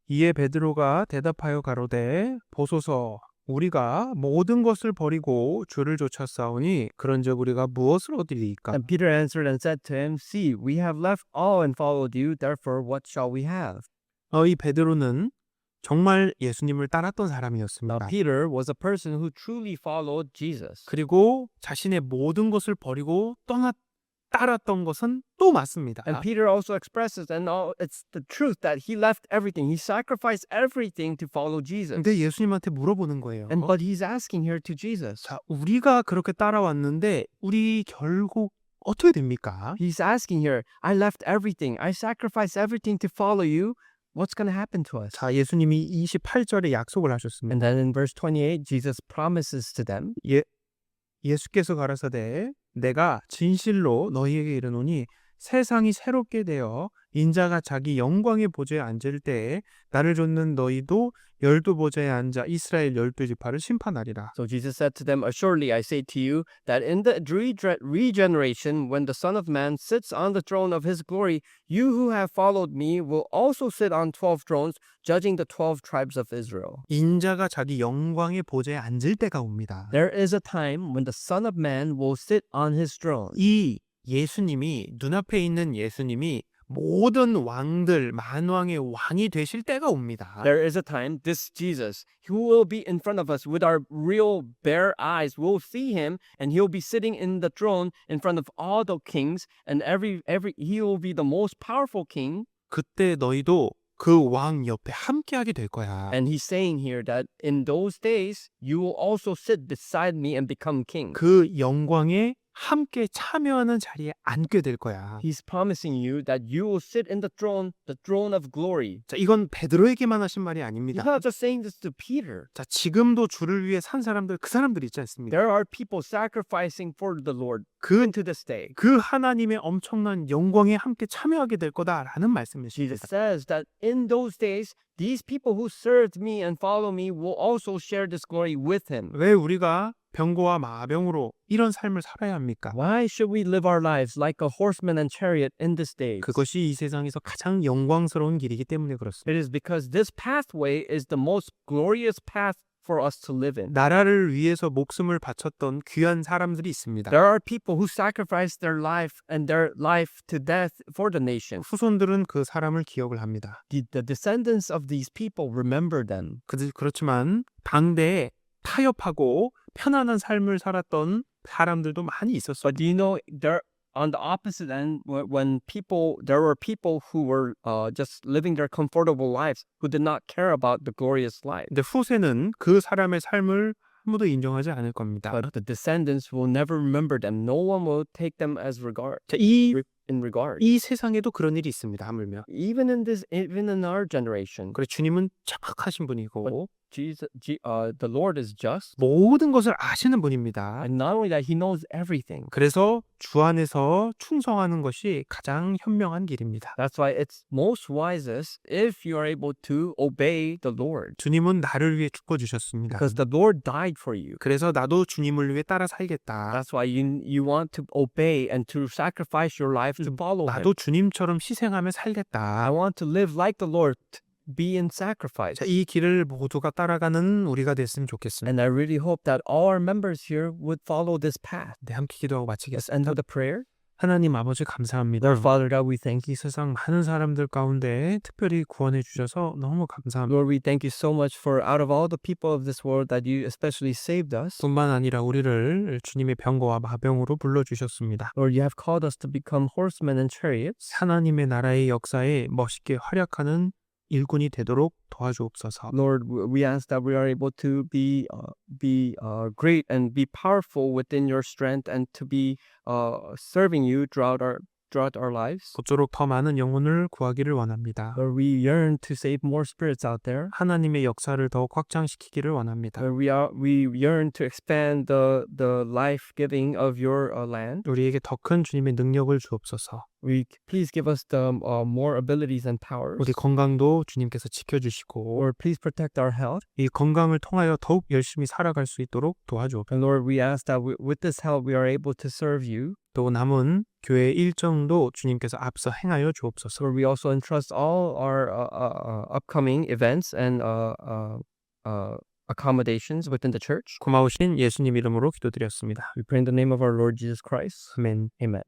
S1: 이에 베드로가 대답하여 가로되 보소서 우리가 모든 것을 버리고 주를 쫓았사오니 그런즉 우리가 무엇을 얻으리이까?
S2: And Peter answered and said to him, See, we have left all and followed you. Therefore, what shall we have?
S1: 이 베드로는 정말 예수님을 따랐던
S2: Now,
S1: 사람이었습니다.
S2: Peter was a person who truly followed Jesus.
S1: 그리고 자신의 모든 것을 버리고 따랐던 것은 또 맞습니다.
S2: And Peter also expresses, and it's the truth that he left everything. He sacrificed everything to follow Jesus.
S1: 근데 예수님한테 물어보는 거예요.
S2: But he's asking here to Jesus.
S1: 자, 우리가 그렇게 따라왔는데 우리 결국 어떻게 됩니까?
S2: He's asking here, I left everything. I sacrificed everything to follow you. What's going to happen to us?
S1: 자, 예수님이 28절에 약속을 하셨습니다.
S2: And then in verse 28, Jesus promises to them,
S1: 예수께서 가라사대 내가 진실로 너희에게 이르노니 세상이 새롭게 되어 인자가 자기 영광의 보좌에 앉을 때에 나를 좇는 너희도 열두 보좌에 앉아 이스라엘 열두 지파를 심판하리라.
S2: So Jesus said to them, Assuredly I say to you that in the regeneration, when the Son of Man sits on the throne of his glory, you who have followed me will also sit on 12 thrones, judging the 12 tribes of Israel.
S1: 인자가 자기 영광의 보좌에 앉을 때가 옵니다.
S2: There is a time when the Son of Man will sit on his throne.
S1: 이 예수님이 눈앞에 있는 예수님이 모든 왕들 만왕의 왕이 되실 때가 옵니다.
S2: There is a time, this Jesus, who will be in front of us with our real bare eyes, we'll see him and he'll be sitting in the throne in front of all the kings, and he will be the most powerful king.
S1: 그때 너희도 그 왕 옆에 함께하게 될 거야.
S2: And he's saying here that in those days you will also sit beside me and become king.
S1: 그 영광에 함께 참여하는 자리에 앉게 될 거야.
S2: He's promising you that you will sit in the throne of glory.
S1: 자, 이건 베드로에게만 하신 말이
S2: He's
S1: 아닙니다.
S2: not just saying this to Peter.
S1: 자, 지금도 주를 위해 산 사람들, 그 사람들 있지 않습니까?
S2: There are people sacrificing for the Lord even to this day.
S1: 그 하나님의 엄청난 영광에 함께 참여하게 될 거다라는 말씀이십니다.
S2: Jesus says that in those days, these people who served me and follow me will also share this glory with him.
S1: 왜 우리가 병거와 마병으로 이런 삶을 살아야 합니까?
S2: Why should we live our lives like a horseman and chariot in this day?
S1: 그것이 이 세상에서 가장 영광스러운 길이기 때문에 그렇습니다.
S2: It is because this pathway is the most glorious path for us to live in.
S1: 나라를 위해서 목숨을 바쳤던 귀한 사람들이 있습니다.
S2: There are people who sacrifice their life and their life to death for the nation.
S1: 후손들은 그 사람을 기억을 합니다.
S2: The descendants of these people remember them.
S1: 그렇지만 당대에 타협하고 편안한 삶을 살았던 사람들도 많이 있었어요.
S2: But do you know, there on the opposite end, there were people who were just living their comfortable lives, who did not care about the glorious life.
S1: 근데 후세는 그 사람의 삶을 아무도 인정하지 않을 겁니다.
S2: But the descendants will never remember them. No one will take them as regard.
S1: 자,
S2: In regard.
S1: 이 세상에도 그런 일이 있습니다. 하물며.
S2: Even in our generation.
S1: 그래 주님은 착하신 분이고
S2: the Lord is just,
S1: 모든 것을 아시는 분입니다.
S2: and not only that, He knows everything.
S1: 그래서 주 안에서 충성하는 것이 가장 현명한 길입니다.
S2: That's why it's most wisest if you are able to obey the Lord,
S1: 주님은 나를 위해 죽어주셨습니다.
S2: because the Lord died for you.
S1: 그래서 나도 주님을 위해 따라 살겠다.
S2: That's why you want to obey and to sacrifice your life to follow Him.
S1: 나도 주님처럼 희생하며
S2: I
S1: 살겠다.
S2: want to live like the Lord, be in sacrifice.
S1: 자, 이 길을 모두가 따라가는 우리가 됐으면 좋겠습니다.
S2: And I really hope that all our members here would follow this path.
S1: 네, 함께 기도하고
S2: Let's
S1: 마치겠습니다.
S2: end with a prayer.
S1: 하나님 아버지 감사합니다.
S2: Lord Father God, we thank
S1: 이
S2: you.
S1: 세상 많은 사람들 가운데 특별히 구원해 주셔서 너무 감사합니다.
S2: Lord, we thank you so much for out of all the people of this world that you especially saved us.
S1: 뿐만 아니라 우리를 주님의 병거와 마병으로 불러주셨습니다.
S2: Lord, you have called us to become horsemen and chariots.
S1: 하나님의 나라의 역사에 멋있게 활약하는 일꾼이 되도록 도와주옵소서.
S2: Lord, we ask that we are able to be great and be powerful within your strength and to be serving you throughout our lives.
S1: 그토록 더 많은 영혼을 구하기를 원합니다.
S2: Lord, we yearn to save more spirits out there.
S1: 하나님의 역사를 더욱 확장시키기를 원합니다.
S2: Lord, we yearn to expand the life giving of your land.
S1: 우리에게 더 큰 주님의 능력을 주옵소서.
S2: Please give us the more abilities and powers.
S1: 우리 건강도 주님께서 지켜주시고
S2: Lord, please protect our health.
S1: 이 건강을 통하여 더욱 열심히 살아갈 수 있도록 도와주옵소서.
S2: And Lord, we ask that with this help, we are able to serve you.
S1: 또 남은 교회 일정도 주님께서 앞서 행하여 주옵소서.
S2: Lord, we also entrust all our upcoming events and accommodations within the church.
S1: 고마우신 예수님 이름으로 기도드렸습니다.
S2: We pray in the name of our Lord Jesus Christ.
S1: 아멘.
S2: Amen.